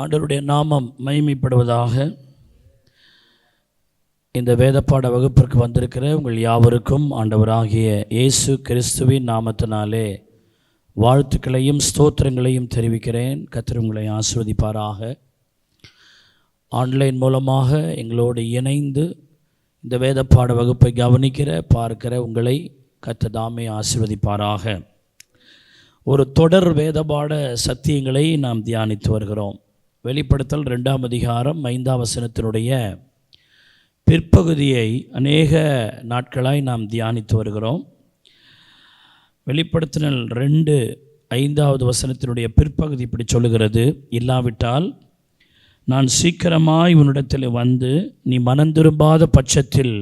ஆண்டவருடைய நாமம் மகிமைப்படுவதாக. இந்த வேதப்பாட வகுப்பிற்கு வந்திருக்கிற உங்கள் யாவருக்கும் ஆண்டவராகிய இயேசு கிறிஸ்துவின் நாமத்தினாலே வாழ்த்துக்களையும் ஸ்தோத்திரங்களையும் தெரிவிக்கிறேன். கர்த்தர் உங்களை ஆசீர்வதிப்பாராக. ஆன்லைன் மூலமாக எங்களோடு இணைந்து இந்த வேதப்பாட வகுப்பை பார்க்கிற உங்களை கர்த்தர் தாமே ஆசீர்வதிப்பாராக. ஒரு தொடர் வேதபாட சத்தியங்களை நாம் தியானித்து வருகிறோம். வெளிப்படுத்தல் 2ஆம் அதிகாரம் 5ஆம் வசனத்தினுடைய பிற்பகுதியை அநேக நாட்களாய் நாம் தியானித்து வருகிறோம். வெளிப்படுத்தல் 2:5 வசனத்தினுடைய பிற்பகுதி இப்படி சொல்லுகிறது: இல்லாவிட்டால் நான் சீக்கிரமாய் உன்னிடத்தில் வந்து நீ மனந்திரும்பாத பட்சத்தில்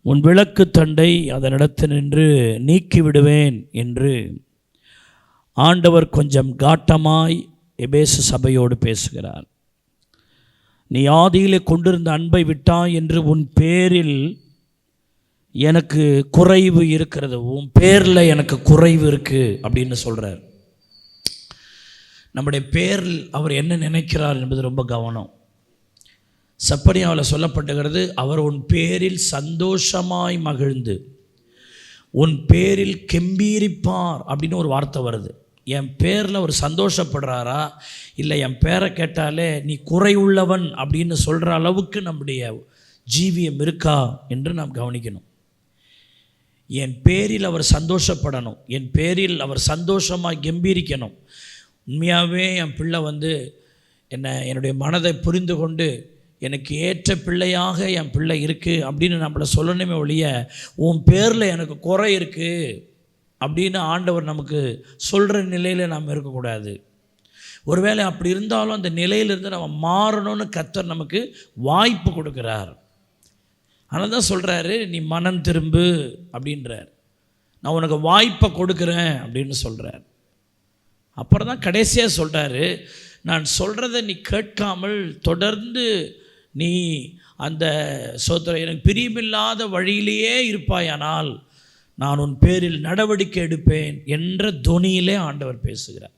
உன் விளக்கு தண்டை அதனிடத்தினின்று நீக்கிவிடுவேன் என்று ஆண்டவர் கொஞ்சம் காட்டமாய் எபேசு சபையோடு பேசுகிறார். நீ ஆதியிலே கொண்டிருந்த அன்பை விட்டாய் என்று உன் பேரில் எனக்கு குறைவு இருக்கிறது, உன் பேரில் எனக்கு குறைவு இருக்குது அப்படின்னு சொல்கிறார். நம்முடைய பேரில் அவர் என்ன நினைக்கிறார் என்பது ரொம்ப கவனம். சப்பனியாவில் சொல்லப்பட்டுகிறது, அவர் உன் பேரில் சந்தோஷமாய் மகிழ்ந்து உன் பேரில் கெம்பீரிப்பார் அப்படின்னு ஒரு வார்த்தை வருது. என் பேரில் அவர் சந்தோஷப்படுறாரா, இல்லை என் பேரை கேட்டாலே நீ குறை உள்ளவன் அப்படின்னு சொல்கிற அளவுக்கு நம்முடைய ஜீவியம் இருக்கா என்று நாம் கவனிக்கணும். என் பேரில் அவர் சந்தோஷப்படணும், என் பேரில் அவர் சந்தோஷமாக கெம்பீரிக்கணும். உண்மையாகவே என் பிள்ளை என்னுடைய மனதை புரிந்து கொண்டு எனக்கு ஏற்ற பிள்ளையாக என் பிள்ளை இருக்குது அப்படின்னு நம்மளை சொல்லணுமே ஒழிய உன் பேரில் எனக்கு குறை இருக்குது அப்படின்னு ஆண்டவர் நமக்கு சொல்கிற நிலையில் நாம் இருக்கக்கூடாது. ஒருவேளை அப்படி இருந்தாலும் அந்த நிலையிலிருந்து நம்ம மாறணும்னு கர்த்தர் நமக்கு வாய்ப்பு கொடுக்குறார். அதனால தான் சொல்கிறாரு, நீ மனம் திரும்பு அப்படின்றார். நான் உனக்கு வாய்ப்பை கொடுக்குறேன் அப்படின்னு சொல்கிறார். அப்புறம் தான் கடைசியாக சொல்கிறாரு, நான் சொல்கிறத நீ கேட்காமல் தொடர்ந்து நீ அந்த எனக்கு பிரியமில்லாத வழியிலேயே இருப்பாயானால் நான் உன் பேரில் நடவடிக்கை எடுப்பேன் என்ற தொனியிலே ஆண்டவர் பேசுகிறார்.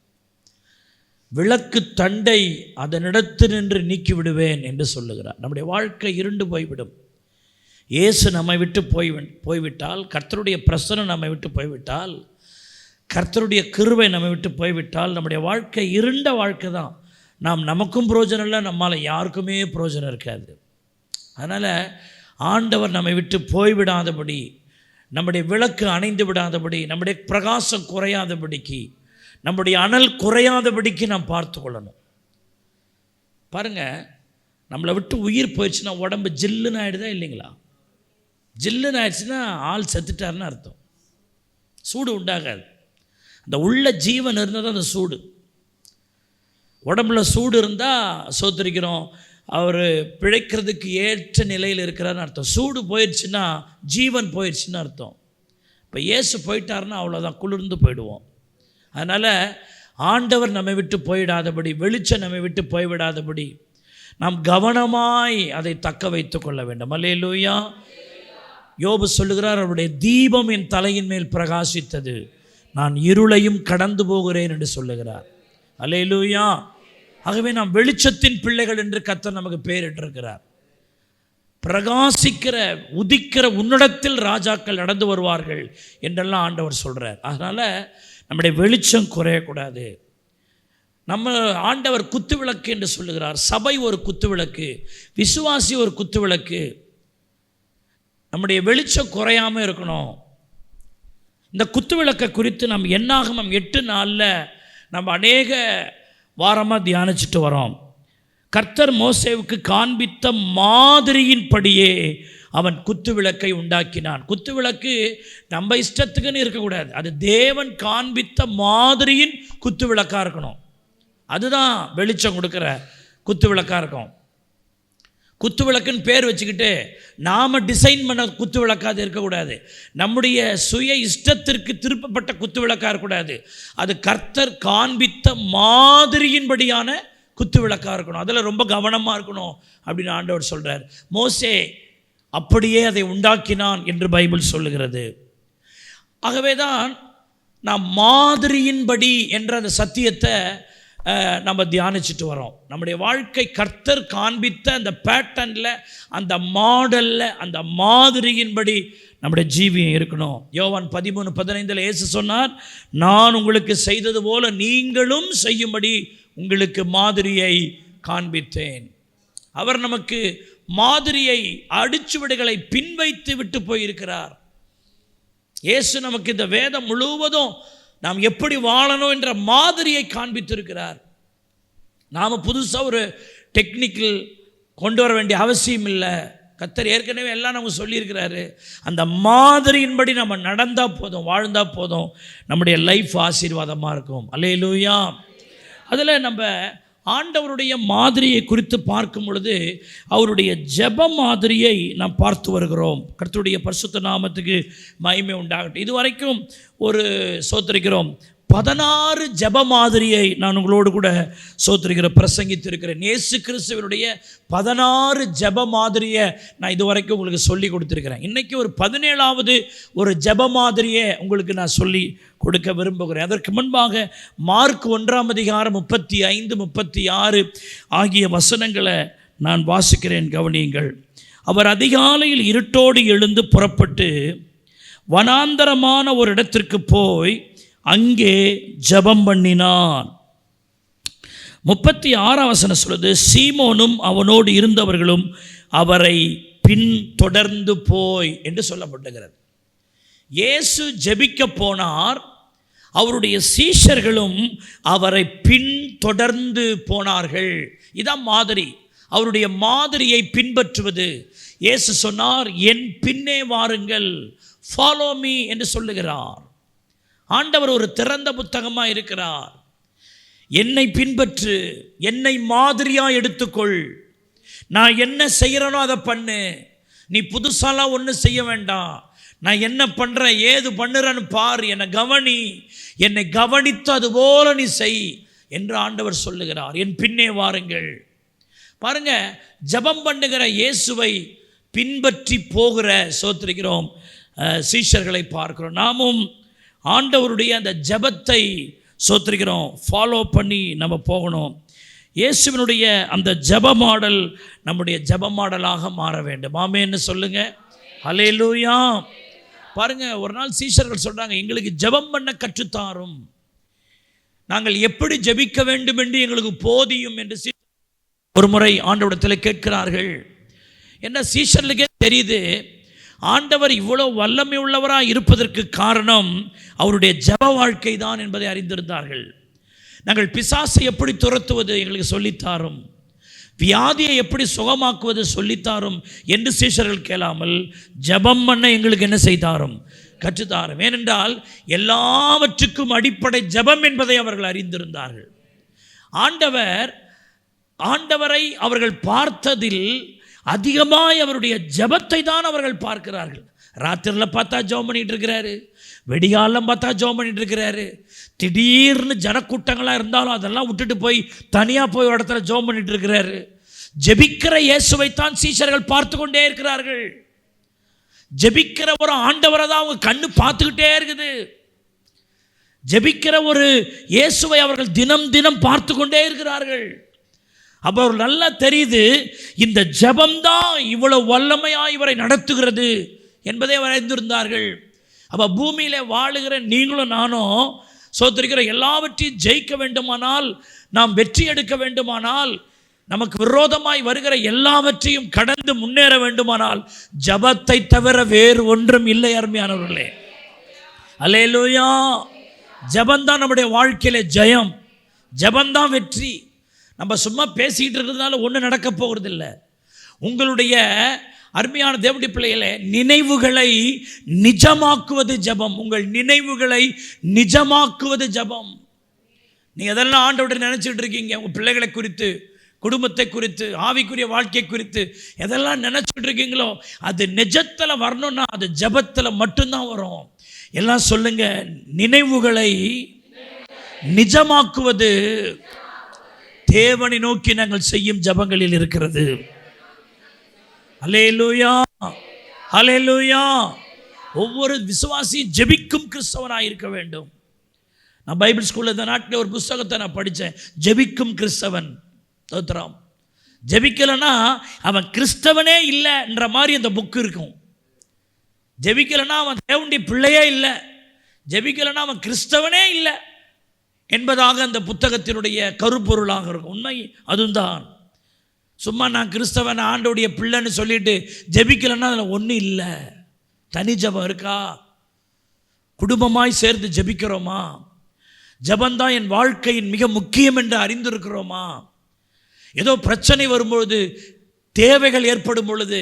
விளக்கு தண்டை அதனிடத்தினின்று நீக்கி விடுவேன் என்று சொல்லுகிறார். நம்முடைய வாழ்க்கை இருண்டு போய்விடும். இயேசு நம்மை விட்டு போய்விட்டால், கர்த்தருடைய பிரசன்னம் நம்மை விட்டு போய்விட்டால், கர்த்தருடைய கிருபை நம்மை விட்டு போய்விட்டால் நம்முடைய வாழ்க்கை இருண்ட வாழ்க்கை தான். நமக்கும் பிரயோஜனம் இல்லை, நம்மால் யாருக்குமே பிரயோஜனம் இருக்காது. அதனால் ஆண்டவர் நம்மை விட்டு போய்விடாதபடி, நம்முடைய விளக்கு அணைந்து விடாதபடி, நம்முடைய பிரகாசம் குறையாதபடிக்கு, நம்முடைய அனல் குறையாதபடிக்கு நாம் பார்த்து கொள்ளணும். பாருங்கள், நம்மளை விட்டு உயிர் போயிடுச்சுன்னா உடம்பு ஜில்லுன்னு ஆகிடுதா இல்லைங்களா? ஜில்லுன்னு ஆயிடுச்சுன்னா ஆள் செத்துட்டாருன்னு அர்த்தம். சூடு உண்டாகாது. அந்த உள்ள ஜீவன் இருந்தால் தான் அந்த சூடு. உடம்புல சூடு இருந்தால் சோத்திரிக்கிறோம், அவர் பிழைக்கிறதுக்கு ஏற்ற நிலையில் இருக்கிறான்னு அர்த்தம். சூடு போயிடுச்சுன்னா ஜீவன் போயிடுச்சுன்னு அர்த்தம். இப்போ இயேசு போயிட்டாருன்னா அவ்வளோதான், குளிர்ந்து போயிடுவோம். அதனால் ஆண்டவர் நம்மை விட்டு போயிடாதபடி, வெளிச்சம் நம்மை விட்டு போய்விடாதபடி நாம் கவனமாய் அதை தக்க வைத்து கொள்ள வேண்டும். அல்லேலூயா. யோபு சொல்லுகிறார், அவருடைய தீபம் என் தலையின் மேல் பிரகாசித்தது, நான் இருளையும் கடந்து போகிறேன் என்று சொல்லுகிறார். அல்லேலூயா. ஆகவே நாம் வெளிச்சத்தின் பிள்ளைகள் என்று கர்த்தர் நமக்கு பெயரிட்டிருக்கிறார். பிரகாசிக்கிற உதிக்கிற உன்னிடத்தில் ராஜாக்கள் நடந்து வருவார்கள் என்றெல்லாம் ஆண்டவர் சொல்கிறார். அதனால் நம்முடைய வெளிச்சம் குறையக்கூடாது. நம்ம ஆண்டவர் குத்துவிளக்கு என்று சொல்லுகிறார். சபை ஒரு குத்துவிளக்கு, விசுவாசி ஒரு குத்துவிளக்கு. நம்முடைய வெளிச்சம் குறையாமல் இருக்கணும். இந்த குத்துவிளக்கை குறித்து நாம் என்னாகமம் 8:4 நம்ம அநேக வாரமாக தியானிச்சுட்டு வரோம். கர்த்தர் மோசேவுக்கு காண்பித்த மாதிரியின்படியே அவன் குத்துவிளக்கை உண்டாக்கினான். குத்துவிளக்கு நம்ம இஷ்டத்துக்குன்னு இருக்கக்கூடாது, அது தேவன் காண்பித்த மாதிரியின் குத்துவிளக்காக இருக்கணும். அதுதான் வெளிச்சம் கொடுக்குற குத்துவிளக்காக இருக்கும். குத்துவிளக்குன்னு பேர் வச்சுக்கிட்டு நாம் டிசைன் பண்ண குத்துவிளக்காக இருக்கக்கூடாது. நம்முடைய சுய இஷ்டத்திற்கு திருப்பப்பட்ட குத்துவிளக்காக இருக்கக்கூடாது. அது கர்த்தர் காண்பித்த மாதிரியின்படியான குத்துவிளக்காக இருக்கணும். அதில் ரொம்ப கவனமாக இருக்கணும் அப்படின்னு ஆண்டவர் சொல்கிறார். மோசே அப்படியே அதை உண்டாக்கினான் என்று பைபிள் சொல்லுகிறது. ஆகவே தான் நாம் மாதிரியின்படி என்ற அந்த சத்தியத்தை நம்ம தியானிச்சுட்டு வரோம். நம்முடைய வாழ்க்கை கர்த்தர் காண்பித்த அந்த பேட்டர்னில், அந்த மாடலில், அந்த மாதிரியின்படி நம்முடைய ஜீவியம் இருக்கணும். யோவான் 13:15 இயேசு சொன்னார், நான் உங்களுக்கு செய்தது போல நீங்களும் செய்யும்படி உங்களுக்கு மாதிரியை காண்பித்தேன். அவர் நமக்கு மாதிரியை, அடிச்சுவடுகளை பின்வைத்து விட்டு போயிருக்கிறார். இயேசு நமக்கு இந்த வேதம் முழுவதும் நாம் எப்படி வாழணும் என்ற மாதிரியை காண்பித்திருக்கிறார். நாம் புதுசாக ஒரு டெக்னிக்கல் கொண்டு வர வேண்டிய அவசியம் இல்லை. கர்த்தர் ஏற்கனவே எல்லாம் நமக்கு சொல்லியிருக்கிறாரு. அந்த மாதிரியின்படி நம்ம நடந்தால் போதும், வாழ்ந்தால் போதும், நம்முடைய லைஃப் ஆசீர்வாதமாக இருக்கும். அல்லேலூயா. அதில் நம்ம ஆண்டவருடைய மாதிரியை குறித்து பார்க்கும் பொழுது அவருடைய ஜெப மாதிரியை நாம் பார்த்து வருகிறோம். கர்த்தருடைய பரிசுத்த நாமத்துக்கு மகிமை உண்டாகட்டும். இதுவரைக்கும் ஒரு சோத்திரிக்கிறோம் 16 ஜெப மாதிரியை நான் உங்களோடு கூட பிரசங்கித்திருக்கிறேன். இயேசு கிறிஸ்துவினுடைய 16 ஜெப மாதிரியை நான் இதுவரைக்கும் உங்களுக்கு சொல்லி கொடுத்துருக்கிறேன். இன்றைக்கி ஒரு 17வது ஒரு ஜெப மாதிரியை உங்களுக்கு நான் சொல்லி கொடுக்க விரும்புகிறேன். அதற்கு முன்பாக மார்க் 1:35-36 ஆகிய வசனங்களை நான் வாசிக்கிறேன், கவனியுங்கள். அவர் அதிகாலையில் இருட்டோடு எழுந்து புறப்பட்டு வனாந்தரமான ஒரு இடத்திற்கு போய் அங்கே ஜெபம் பண்ணினான். 36 வசனம் சொல்லுது, சீமோனும் அவனோடு இருந்தவர்களும் அவரை பின்தொடர்ந்து போய் என்று சொல்லப்பட்டுகிறது. இயேசு ஜெபிக்க போனார், அவருடைய சீஷர்களும் அவரை பின்தொடர்ந்து போனார்கள். இதான் மாதிரி, அவருடைய மாதிரியை பின்பற்றுவது. இயேசு சொன்னார், என் பின்னே வாருங்கள், ஃபாலோ மீ என்று சொல்லுகிறார். ஆண்டவர் ஒரு திறந்த புத்தகமாக இருக்கிறார். என்னை பின்பற்று, என்னை மாதிரியாக எடுத்துக்கொள், நான் என்ன செய்கிறேனோ அதை பண்ணு, நீ புதுசாலாம் ஒன்றும் செய்ய வேண்டாம், நான் என்ன பண்ணுறேன் ஏது பண்ணுறேன்னு பார், என்னை கவனி, என்னை கவனித்து அதுபோல நீ செய் என்று ஆண்டவர் சொல்லுகிறார். என் பின்னே வாருங்கள். பாருங்க, ஜெபம் பண்ணுகிற இயேசுவை பின்பற்றி போகிற சோத்திரிக்கிறோம் சீஷர்களை பார்க்கிறோம். நாமும் ஆண்டவருடைய அந்த ஜெபத்தை சோத்திரிக்கிறோம், ஃபாலோ பண்ணி நம்ம போகணும். இயேசுவினுடைய அந்த ஜெப மாடல் நம்முடைய ஜெப மாடலாக மாற வேண்டும். ஆமென்னு சொல்லுங்க. ஹல்லேலூயா. பாருங்க, ஒரு நாள் சீஷர்கள் சொல்றாங்க, எங்களுக்கு ஜெபம் பண்ண கற்றுத்தாரும், நாங்கள் எப்படி ஜெபிக்க வேண்டும் என்று எங்களுக்கு போதியும் என்று ஒரு முறை ஆண்டவரிடத்தில் கேட்கிறார்கள். என்ன, சீஷர்களுக்கே தெரியுது ஆண்டவர் இவ்வளவு வல்லமை உள்ளவராக இருப்பதற்கு காரணம் அவருடைய ஜெப வாழ்க்கை தான் என்பதை அறிந்திருந்தார்கள். நாங்கள் பிசாசை எப்படி துரத்துவது எங்களுக்கு சொல்லித்தாரும், வியாதியை எப்படி சுகமாக்குவது சொல்லித்தாரும் என்று சீஷர்கள் கேளாமல் ஜெபம் பண்ண எங்களுக்கு என்ன செய்தாரும், கற்றுத்தாரும். ஏனென்றால் எல்லாவற்றுக்கும் அடிப்படை ஜெபம் என்பதை அவர்கள் அறிந்திருந்தார்கள். ஆண்டவரை அவர்கள் பார்த்ததில் அதிகமாய் அவருடைய ஜெபத்தை தான் அவர்கள் பார்க்கிறார்கள். ராத்திரியில் பார்த்தா ஜெபம் பண்ணிட்டு இருக்கிறாரு, வெடிகாலம் பார்த்தா ஜெபம் பண்ணிட்டு இருக்கிறாரு, திடீர்னு ஜனக்கூட்டங்களாக இருந்தாலும் அதெல்லாம் விட்டுட்டு போய் தனியாக போய் ஒரு இடத்துல ஜெபம் பண்ணிட்டு இருக்கிறாரு. ஜெபிக்கிற இயேசுவைத்தான் சீஷர்கள் பார்த்து கொண்டே இருக்கிறார்கள். ஜெபிக்கிற ஒரு ஆண்டவரை தான் அவங்க கண்ணு பார்த்துக்கிட்டே இருக்குது. ஜெபிக்கிற ஒரு இயேசுவை அவர்கள் தினம் தினம் பார்த்து கொண்டே இருக்கிறார்கள். அப்போ அவர் நல்லா தெரியுது, இந்த ஜெபம்தான் இவ்வளவு வல்லமையாக இவரை நடத்துகிறது என்பதை அவர் அறிந்திருந்தார்கள். அப்போ பூமியில் வாழுகிற நீங்களும் நானும் சோத்திருக்கிற எல்லாவற்றையும் ஜெயிக்க வேண்டுமானால், நாம் வெற்றி எடுக்க வேண்டுமானால், நமக்கு விரோதமாய் வருகிற எல்லாவற்றையும் கடந்து முன்னேற வேண்டுமானால் ஜெபத்தை தவிர வேறு ஒன்றும் இல்லை. அருமையானவர்களே, அல்லேலூயா. ஜெபந்தான் நம்முடைய வாழ்க்கையில ஜெயம், ஜெபந்தான் வெற்றி. நம்ம சும்மா பேசிக்கிட்டு இருக்கிறதுனால ஒன்றும் நடக்க போகிறதில்லை. உங்களுடைய அருமையான தேவனுடைய பிள்ளைகளை நினைவுகளை நிஜமாக்குவது ஜெபம். உங்கள் நினைவுகளை நிஜமாக்குவது ஜெபம். நீங்கள் எதெல்லாம் ஆண்டவரை நினச்சிக்கிட்டு இருக்கீங்க, உங்கள் பிள்ளைகளை குறித்து, குடும்பத்தை குறித்து, ஆவிக்குரிய வாழ்க்கை குறித்து எதெல்லாம் நினச்சிக்கிட்டு இருக்கீங்களோ அது நிஜத்தில் வரணும்னா அது ஜெபத்தில் மட்டும்தான் வரும். எல்லாம் சொல்லுங்க, நினைவுகளை நிஜமாக்குவது தேவனை நோக்கி நாங்கள் செய்யும் ஜெபங்களில் இருக்கிறது. அல்லேலூயா, அல்லேலூயா. ஒவ்வொரு விசுவாசியும் ஜெபிக்கும் கிறிஸ்தவனாக இருக்க வேண்டும். நான் பைபிள் ஸ்கூலில் இந்த நாட்டில் ஒரு புஸ்தகத்தை நான் படித்தேன், ஜெபிக்கும் கிறிஸ்தவன். தோத்திரம். ஜெபிக்கலைன்னா அவன் கிறிஸ்தவனே இல்லைன்ற மாதிரி அந்த புக்கு இருக்கும். ஜெபிக்கலைன்னா அவன் தேவனுடைய பிள்ளையே இல்லை, ஜெபிக்கலைன்னா அவன் கிறிஸ்தவனே இல்லை என்பதாக அந்த புத்தகத்தினுடைய கருப்பொருளாக இருக்கும். உண்மை அதுவும் தான். சும்மா நான் கிறிஸ்தவன் ஆண்டோடைய பிள்ளைன்னு சொல்லிட்டு ஜெபிக்கலைன்னா அதில் ஒன்றும் இல்லை. தனி ஜெபம் இருக்கா? குடும்பமாய் சேர்ந்து ஜெபிக்கிறோமா? ஜெபந்தான் என் வாழ்க்கையின் மிக முக்கியம் என்று அறிந்திருக்கிறோமா? ஏதோ பிரச்சனை வரும்பொழுது, தேவைகள் ஏற்படும் பொழுது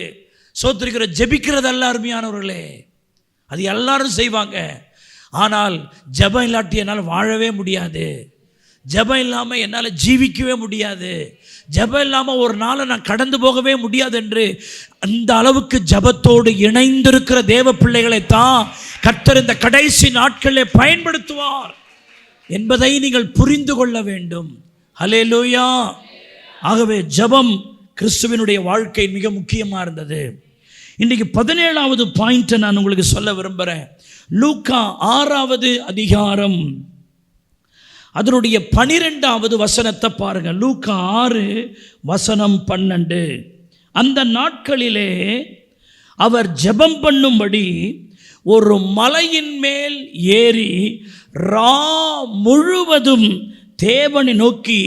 சோத்திரிக்கிற ஜெபிக்கிறதல்ல அருமையானவர்களே. அது எல்லாரும் செய்வாங்க. ஆனால் ஜெபம் இல்லாட்டி என்னால் வாழவே முடியாது, ஜெபம் இல்லாமல் என்னால் ஜீவிக்கவே முடியாது, ஜெபம் இல்லாமல் ஒரு நாளை நான் கடந்து போகவே முடியாது என்று அந்த அளவுக்கு ஜெபத்தோடு இணைந்திருக்கிற தேவ பிள்ளைகளைத்தான் கர்த்தர் இந்த கடைசி நாட்களில் பயன்படுத்துவார் என்பதை நீங்கள் புரிந்து கொள்ள வேண்டும். ஹல்லேலூயா. ஆகவே ஜெபம் கிறிஸ்துவினுடைய வாழ்க்கை மிக முக்கியமாக இருந்தது. இன்றைக்கு 17வது பாயிண்ட்டை நான் உங்களுக்கு சொல்ல விரும்புகிறேன். லூக்கா 6வது அதிகாரம் அதனுடைய 12வது வசனத்தை பாருங்கள். லூக்கா 6 வசனம் 12. அந்த நாட்களிலே அவர் ஜெபம் பண்ணும்படி ஒரு மலையின் மேல் ஏறி ரா முழுவதும் தேவனை நோக்கி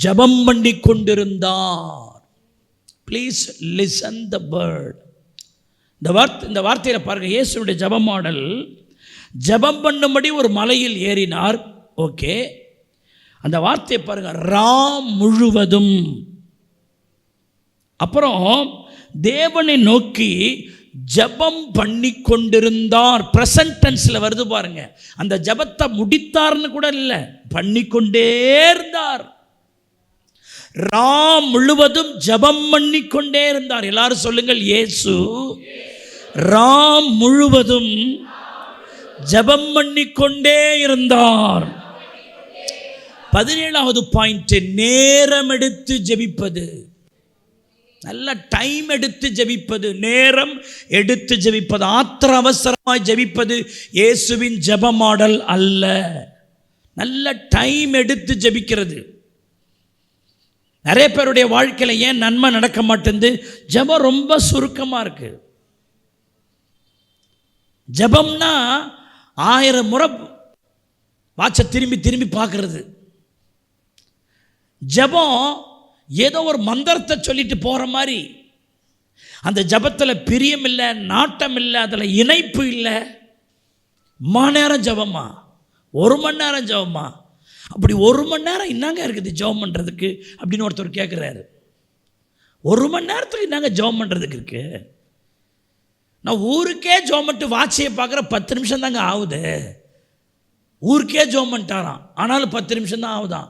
ஜெபம் பண்ணி கொண்டிருந்தார். Please listen the word. இந்த வார்த்தையில் பாருங்கள், இயேசுடைய ஜெப மாடல். ஜெபம் பண்ணும்படி ஒரு மலையில் ஏறினார். ஓகே, அந்த வார்த்தையை பாருங்கள், ரா முழுவதும். அப்புறம் தேவனை நோக்கி ஜெபம் பண்ணி கொண்டிருந்தார். பிரசன்ட் டென்ஸில் வருது பாருங்க. அந்த ஜெபத்தை முடித்தார்னு கூட இல்லை, பண்ணிக்கொண்டே இருந்தார். ரா முழுவதும் ஜெபம் பண்ணி கொண்டே இருந்தார். எல்லாரும் சொல்லுங்கள், இயேசு ரா முழுவதும் ஜெபம் பண்ணி கொண்டே இருந்தார். 17வது பாயிண்ட், நேரம் எடுத்து ஜெபிப்பது. நல்ல டைம் எடுத்து ஜெபிப்பது, நேரம் எடுத்து ஜெபிப்பது, ஆத்திர அவசரமாய் ஜெபிப்பது இயேசுவின் ஜெப மாடல் அல்ல. நல்ல டைம் எடுத்து ஜெபிக்கிறது. நிறைய பேருடைய வாழ்க்கையில் ஏன் நன்மை நடக்க மாட்டேங்குது? ஜெபம் ரொம்ப சுருக்கமாக இருக்கு. ஜெபம்னா 1000 முறை வாட்சை திரும்பி திரும்பி பார்க்கறது. ஜெபம் ஏதோ ஒரு மந்திரத்தை சொல்லிட்டு போகிற மாதிரி. அந்த ஜெபத்தில் பிரியம் இல்லை, நாட்டம் இல்லை, அதில் இணைப்பு இல்லை. மணி நேரம் ஜெபமா? 1 மணி நேரம் ஜெபமா? அப்படி 1 மணி நேரம் என்னங்க இருக்குது ஜெபம் பண்ணுறதுக்கு அப்படின்னு ஒருத்தர் கேட்குறாரு. 1 மணி நேரத்துக்கு என்னங்க ஜெபம் பண்ணுறதுக்கு இருக்கு? நான் ஊருக்கே ஜெபம் பண்ணிட்டு வாட்சியை பார்க்குற 10 நிமிஷம் தாங்க ஆகுது. ஊருக்கே ஜெபம் பண்ணிட்டாராம், ஆனாலும் 10 நிமிஷம் தான் ஆகுதான்.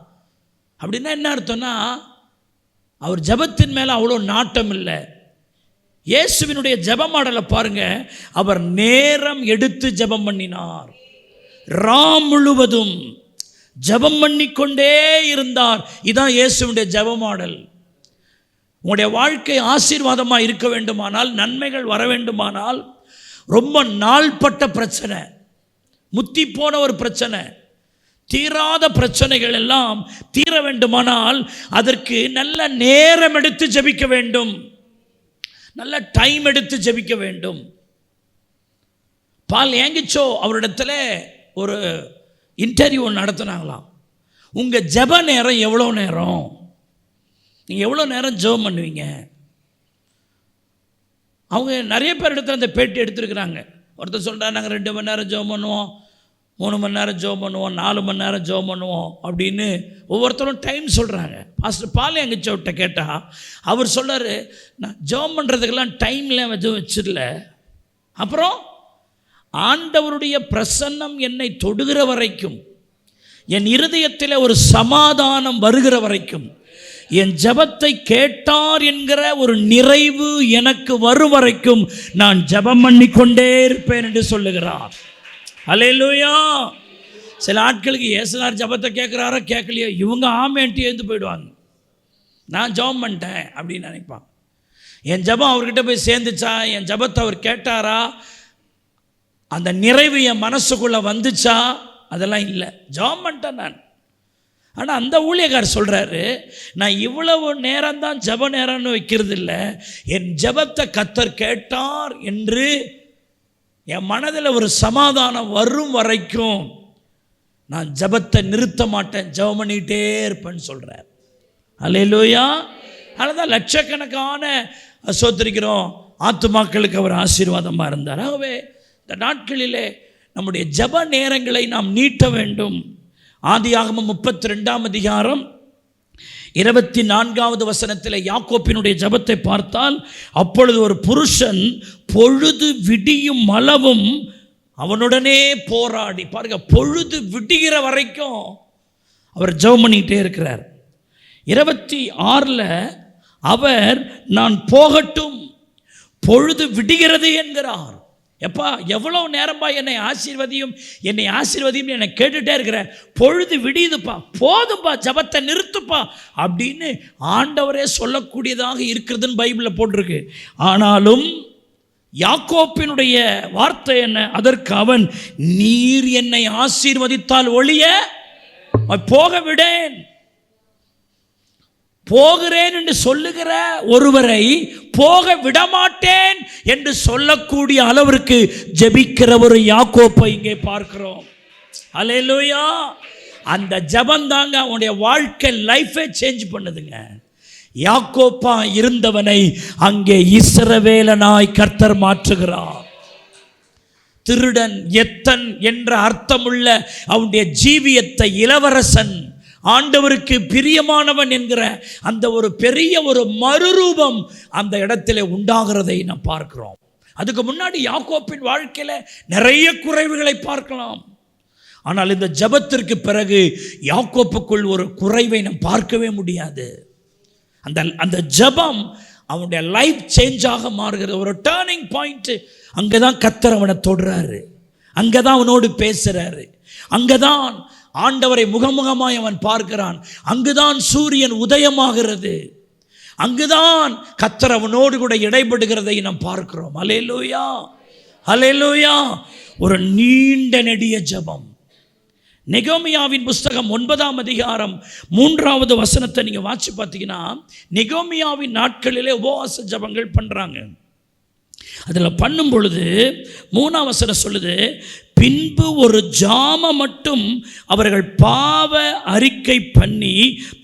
அப்படின்னா என்ன அர்த்தம்னா, அவர் ஜெபத்தின் மேலே அவ்வளோ நாட்டம் இல்லை. இயேசுவினுடைய ஜெப மாடலை பாருங்க. அவர் நேரம் எடுத்து ஜெபம் பண்ணினார். ரா முழுவதும் ஜெபம் பண்ணிக்கொண்டே இருந்தார். இதான் இயேசுவினுடைய ஜெப மாடல். உங்களுடைய வாழ்க்கை ஆசீர்வாதமாக இருக்க வேண்டுமானால், நன்மைகள் வர வேண்டுமானால், ரொம்ப நாள்பட்ட பிரச்சனை, முத்தி போன ஒரு பிரச்சனை, தீராத பிரச்சனைகள் எல்லாம் தீர வேண்டுமானால் அதற்கு நல்ல நேரம் எடுத்து ஜெபிக்க வேண்டும், நல்ல டைம் எடுத்து ஜெபிக்க வேண்டும். பால் ஏங்கிச்சோ அவரிடத்துல ஒரு இன்டர்வியூ நடத்தினாங்களாம். உங்கள் ஜெப நேரம் எவ்வளோ நேரம்? நீங்கள் எவ்வளோ நேரம் ஜெபம் பண்ணுவீங்க? அவங்க நிறைய பேர் இடத்துல அந்த பேட்டி எடுத்துருக்குறாங்க. ஒருத்தர் சொல்கிறார், நாங்கள் 2 மணி நேரம் ஜெபம் பண்ணுவோம், 3 மணி நேரம் ஜெபம் பண்ணுவோம், 4 மணி நேரம் ஜெபம் பண்ணுவோம் அப்படின்னு ஒவ்வொருத்தரும் டைம் சொல்கிறாங்க. பாஸ்டர் பால் எங்கச்சோட்ட கேட்டால் அவர் சொல்கிறார், நான் ஜெபம் பண்ணுறதுக்கெல்லாம் டைம்லாம் எதுவும் வச்சிடல. அப்புறம் ஆண்டவருடைய பிரசன்னம் என்னை தொடுகிற வரைக்கும், என் இருதயத்தில் ஒரு சமாதானம் வருகிற வரைக்கும், என் ஜெபத்தை கேட்டார் என்கிற ஒரு நிறைவு எனக்கு வரும் வரைக்கும் நான் ஜெபம் பண்ணிக்கொண்டே இருப்பேன் என்று சொல்லுகிறார். அல்லேலூயா. சில ஆட்களுக்கு இயேசுனார் ஜெபத்தை கேட்குறாரோ கேட்கலையோ, இவங்க ஆமேன்ட்டு எழுந்து போயிடுவாங்க. நான் ஜெபம் பண்ணிட்டேன் அப்படின்னு நினைப்பான். என் ஜெபம் அவர்கிட்ட போய் சேர்ந்துச்சா? என் ஜெபத்தை அவர் கேட்டாரா? அந்த நிறைவு என் மனசுக்குள்ளே வந்துச்சா? அதெல்லாம் இல்லை, ஜெபம் பண்ணிட்டேன் நான். ஆனால் அந்த ஊழியக்காரர் சொல்கிறாரு, நான் இவ்வளவு நேரம் தான் ஜெப நேரம்னு வைக்கிறது இல்லை, என் ஜெபத்தை கர்த்தர் கேட்டார் என்று என் மனதில் ஒரு சமாதானம் வரும் வரைக்கும் நான் ஜெபத்தை நிறுத்த மாட்டேன், ஜெபம் பண்ணிக்கிட்டே இருப்பேன்னு சொல்கிறார். அல்லேலூயா. அதனால் லட்சக்கணக்கான சோத்திரிக்கிறோம் ஆத்துமாக்களுக்கு அவர் ஆசீர்வாதமாக இருந்தார். ஆகவே இந்த நாட்களிலே நம்முடைய ஜெப நேரங்களை நாம் நீட்ட வேண்டும். ஆதியாகமம் 32ஆம் அதிகாரம் 24வது வசனத்தில் யாக்கோப்பினுடைய ஜெபத்தை பார்த்தால், அப்பொழுது ஒரு புருஷன் பொழுது விடியும் அளவும் அவனுடனே போராடி, பாருங்க, பொழுது விடுகிற வரைக்கும் அவர் ஜெபம் பண்ணிக்கிட்டே இருக்கிறார். 26ல் அவர் நான் போகட்டும், பொழுது விடுகிறது என்கிறார். எப்பா, எவ்வளோ நேரம்பா என்னை ஆசீர்வதியும் என்னை கேட்டுகிட்டே இருக்கிற, பொழுது விடியுதுப்பா, போதும்பா, ஜபத்தை நிறுத்துப்பா அப்படின்னு ஆண்டவரே சொல்லக்கூடியதாக இருக்கிறதுன்னு பைபிளில் போட்டிருக்கு. ஆனாலும் யாக்கோப்பினுடைய வார்த்தை என்ன? அதற்கு அவன், நீர் என்னை ஆசீர்வதித்தால் ஒழிய போக விடேன். போகிறேன் என்று சொல்லுகிற ஒருவரை போக விடமாட்டேன் என்று சொல்லக்கூடிய அளவிற்கு ஜெபிக்கிற ஒரு யாக்கோப்பை இங்கே பார்க்கிறோம். அல்லேலூயா. அந்த ஜெபம் தாங்க அவனுடைய வாழ்க்கை லைஃபை சேஞ்ச் பண்ணுதுங்க. யாக்கோப்பா இருந்தவனை அங்கே இஸ்ரவேலனாய் கர்த்தர் மாற்றுகிறார். திருடன், எத்தன் என்ற அர்த்தமுள்ள அவனுடைய ஜீவியத்தை இளவரசன், ஆண்டவருக்கு பிரியமானவன் என்கிற அந்த ஒரு பெரிய ஒரு மறுரூபம் அந்த இடத்துல உண்டாகிறதை நாம் பார்க்கிறோம். அதுக்கு முன்னாடி யாக்கோப்பின் வாழ்க்கையில் நிறைய குறைவுகளை பார்க்கலாம். ஆனால் இந்த ஜெபத்திற்கு பிறகு யாக்கோப்புக்குள் ஒரு குறைவை நாம் பார்க்கவே முடியாது. அந்த ஜெபம் அவனுடைய லைஃப் சேஞ்சாக மாறுகிறது. ஒரு டேர்னிங் பாயிண்ட். அங்கே தான் கர்த்தர் அவனை தொடுறாரு, அங்கே தான் அவனோடு பேசுகிறாரு, அங்கே தான் ஆண்டவரை முகமுகமாய் அவன் பார்க்கிறான், அங்குதான் சூரியன் உதயமாகிறது, அங்குதான் கர்த்தர் அவனோடு கூட இடைபடுகிறதை நாம் பார்க்கிறோம். அல்லேலூயா, அல்லேலூயா. ஒரு நீண்ட நெடிய ஜெபம். நெகோமியாவின் புஸ்தகம் 9ஆம் அதிகாரம் 3வது வசனத்தை நீங்கள் வாசி பார்த்தீங்கன்னா, நெகோமியாவின் நாட்களிலே உபவாச ஜெபங்கள் பண்ணுறாங்க. அதில் பண்ணும் பொழுது 3ஆம் வசனம் சொல்லுது, பின்பு ஒரு ஜாம மட்டும் அவர்கள் பாவ அறிக்கை பண்ணி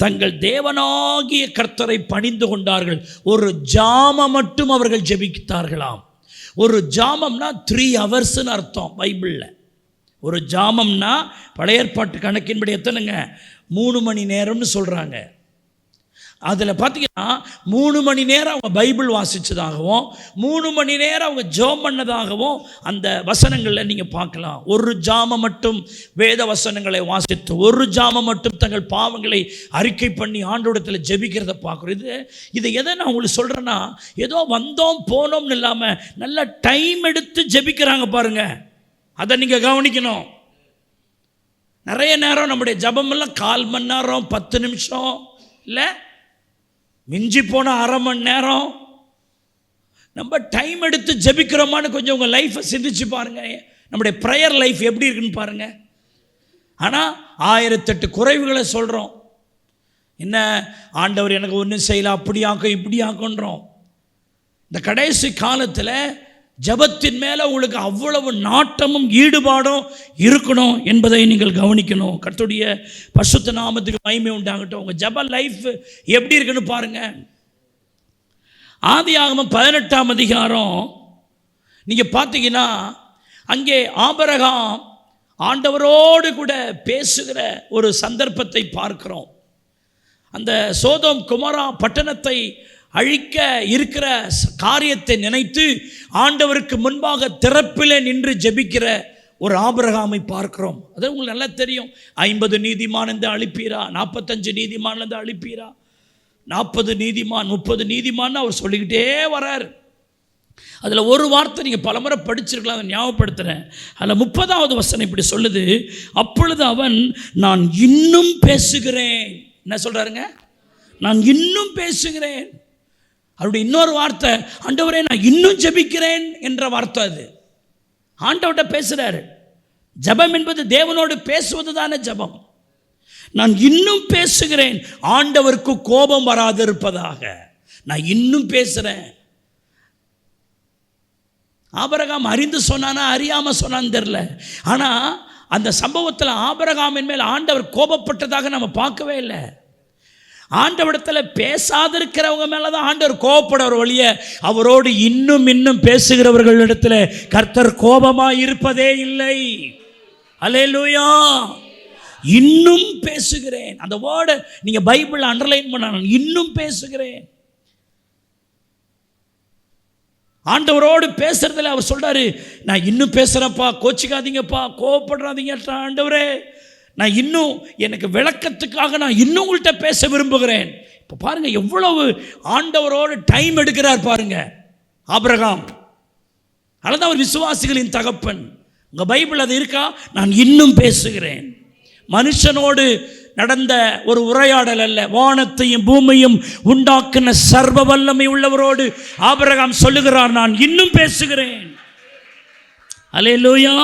தங்கள் தேவனாகிய கர்த்தரை பணிந்து கொண்டார்கள். ஒரு ஜாம மட்டும் அவர்கள் ஜெபித்தார்களாம். ஒரு ஜாமம்னா 3 ஹவர்ஸ்னு அர்த்தம் பைபிளில். ஒரு ஜாமம்னா பழைய ஏற்பாட்டு கணக்கின்படி எத்தனைங்க? 3 மணி நேரம்னு சொல்கிறாங்க. அதில் பார்த்தீங்கன்னா 3 மணி நேரம் அவங்க பைபிள் வாசித்ததாகவும் 3 மணி நேரம் அவங்க ஜெபம் பண்ணதாகவும் அந்த வசனங்களில் நீங்கள் பார்க்கலாம். ஒரு ஜாம மட்டும் வேத வசனங்களை வாசித்து, ஒரு ஜாம மட்டும் தங்கள் பாவங்களை அறிக்கை பண்ணி ஆண்டோடத்தில் ஜெபிக்கிறத பார்க்குறோம். இதை எதை நான் உங்களுக்கு சொல்கிறேன்னா, ஏதோ வந்தோம் போனோம்னு இல்லாமல் நல்ல டைம் எடுத்து ஜெபிக்கிறாங்க பாருங்கள். அதை நீங்கள் கவனிக்கணும். நிறைய நேரம் நம்முடைய ஜபமெல்லாம் 1/4 மணி நேரம், 10 நிமிஷம், இல்லை மிஞ்சி போனால் 1/2 மணி நேரம். நம்ம டைம் எடுத்து ஜெபிக்கிறோமான்னு கொஞ்சம் உங்கள் லைஃப்பை சிந்திச்சு பாருங்கள். நம்முடைய ப்ரேயர் லைஃப் எப்படி இருக்குன்னு பாருங்கள். ஆனால் 1008 குறைவுகளை சொல்கிறோம். என்ன ஆண்டவர் எனக்கு ஒன்றும் செய்யலாம், அப்படி ஆக்கும் இப்படி ஆக்குன்றோம். இந்த கடைசி காலத்தில் ஜபத்தின் மேலே உங்களுக்கு அவ்வளவு நாட்டமும் ஈடுபாடும் இருக்கணும் என்பதை நீங்கள் கவனிக்கணும். கர்த்தருடைய பரிசுத்த நாமத்துக்கு மகிமை உண்டாகட்டும். உங்கள் ஜப லைஃப் எப்படி இருக்குன்னு பாருங்கள். ஆதியாகமம் 18ஆம் அதிகாரம் நீங்கள் பார்த்தீங்கன்னா, அங்கே ஆபிரகாம் ஆண்டவரோடு கூட பேசுகிற ஒரு சந்தர்ப்பத்தை பார்க்கிறோம். அந்த சோதோம் குமாரா பட்டணத்தை அழிக்க இருக்கிற காரியத்தை நினைத்து ஆண்டவருக்கு முன்பாக திறப்பில் நின்று ஜெபிக்கிற ஒரு ஆபிரகாமை பார்க்கிறோம். அது உங்களுக்கு நல்லா தெரியும். 50 நீதிமான் என்று அழிப்பீரா, 45 நீதிமான் என்று அழிப்பீரா, 40 நீதிமான், 30 நீதிமான் அவர் சொல்லிக்கிட்டே வரார். அதில் ஒரு வார்த்தை நீங்கள் பலமுறை படிச்சிருக்கலாம், அதை ஞாபகப்படுத்துகிறேன். அதில் 30வது வசனம் இப்படி சொல்லுது, அப்பொழுது அவன் நான் இன்னும் பேசுகிறேன். என்ன சொல்கிறாருங்க? நான் இன்னும் பேசுகிறேன். அவருடைய இன்னொரு வார்த்தை, ஆண்டவரே நான் இன்னும் ஜெபிக்கிறேன் என்ற வார்த்தை. அது ஆண்டவர்கிட்ட பேசுகிறாரு. ஜெபம் என்பது தேவனோடு பேசுவது தானே ஜெபம். நான் இன்னும் பேசுகிறேன், ஆண்டவருக்கு கோபம் வராதிருப்பதாக. நான் இன்னும் பேசுகிறேன். ஆபிரகாம் அறிந்து சொன்னானா அறியாமல் சொன்னான்னு தெரியல. ஆனால் அந்த சம்பவத்தில் ஆபிரகாமின் மேல் ஆண்டவர் கோபப்பட்டதாக நம்ம பார்க்கவே இல்லை. ஆண்டவரிடத்தில் பேசாதிருக்கிறவங்க மேலே தான் ஆண்டவர் கோபப்படுற வழிய அவரோடு இன்னும் இன்னும் பேசுகிறவர்களிடத்தில் கர்த்தர் கோபமாக இருப்பதே இல்லை. அல்லேலூயா. இன்னும் பேசுகிறேன், அந்த வேர்டை நீங்கள் பைபிளில் அண்டர்லைன் பண்ண, இன்னும் பேசுகிறேன். ஆண்டவரோடு பேசுறதுல அவர் சொல்றாரு, நான் இன்னும் பேசுகிறேன்ப்பா, கோச்சிக்காதீங்கப்பா, கோவப்படுறாதீங்க ஆண்டவரே, நான் இன்னும் எனக்கு விளக்கத்துக்காக நான் இன்னும் உங்கள்கிட்ட பேச விரும்புகிறேன். இப்போ பாருங்க எவ்வளவு ஆண்டவரோடு டைம் எடுக்கிறார் பாருங்க ஆபிரகாம். அதுதான் அவர் விசுவாசிகளின் தகப்பன். உங்கள் பைபிள் அது இருக்கா? நான் இன்னும் பேசுகிறேன். மனுஷனோடு நடந்த ஒரு உரையாடல் அல்ல, வானத்தையும் பூமியும் உண்டாக்கின சர்வ வல்லமை உள்ளவரோடு ஆபிரகாம் சொல்லுகிறார், நான் இன்னும் பேசுகிறேன். அல்லேலூயா.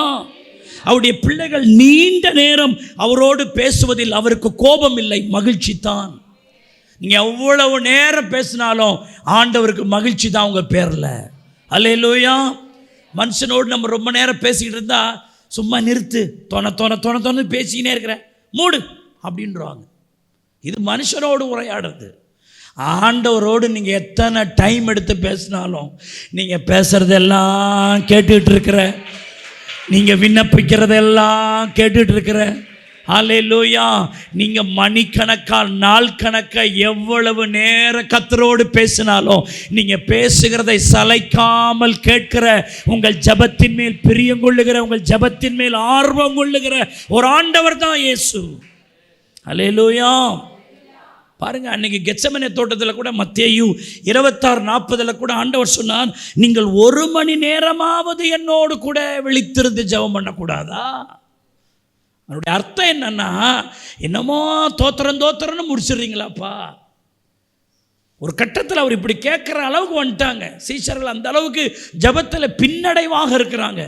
அவருடைய பிள்ளைகள் நீண்ட நேரம் அவரோடு பேசுவதில் அவருக்கு கோபம் இல்லை, மகிழ்ச்சி தான். நீங்கள் எவ்வளவு நேரம் பேசினாலும் ஆண்டவருக்கு மகிழ்ச்சி தான் உங்கள் பேரில். அல்லேலூயா. மனுஷனோடு நம்ம ரொம்ப நேரம் பேசிக்கிட்டு இருந்தால் சும்மா நிறுத்து, தொண பேசிக்கினே இருக்கிற, மூடு அப்படின்றாங்க. இது மனுஷனோடு உரையாடுறது. ஆண்டவரோடு நீங்கள் எத்தனை டைம் எடுத்து பேசினாலும் நீங்கள் பேசுகிறதெல்லாம் கேட்டுக்கிட்டு இருக்கிற, நீங்கள் விண்ணப்பிக்கிறதெல்லாம் கேட்டுட்டு இருக்கிற. அல்லேலூயா. நீங்கள் மணிக்கணக்கால் நாள் கணக்க எவ்வளவு நேரம் கர்த்தரோடு பேசினாலும் நீங்கள் பேசுகிறதை சளைக்காமல் கேட்கிற, உங்கள் ஜெபத்தின் மேல் பிரியம் கொள்ளுகிற, உங்கள் ஜெபத்தின் மேல் ஆர்வம் கொள்ளுகிற ஒரு ஆண்டவர் தான் இயேசு. அல்லேலூயா. பாருங்க, அன்னைக்கு கெத்செமனே தோட்டத்தில் கூட மத்தேயு 26:40 கூட ஆண்டவர் சொன்னார், நீங்கள் 1 மணி நேரமாவது என்னோடு கூட விழித்திருந்து ஜெபம் பண்ணக்கூடாதா? அதனுடைய அர்த்தம் என்னன்னா, என்னமோ தோத்திரம்னு முடிச்சிடுறீங்களாப்பா. ஒரு கட்டத்தில் அவர் இப்படி கேட்குற அளவுக்கு வந்துட்டாங்க சீஷர்கள். அந்த அளவுக்கு ஜெபத்தில் பின்னடைவாக இருக்கிறாங்க,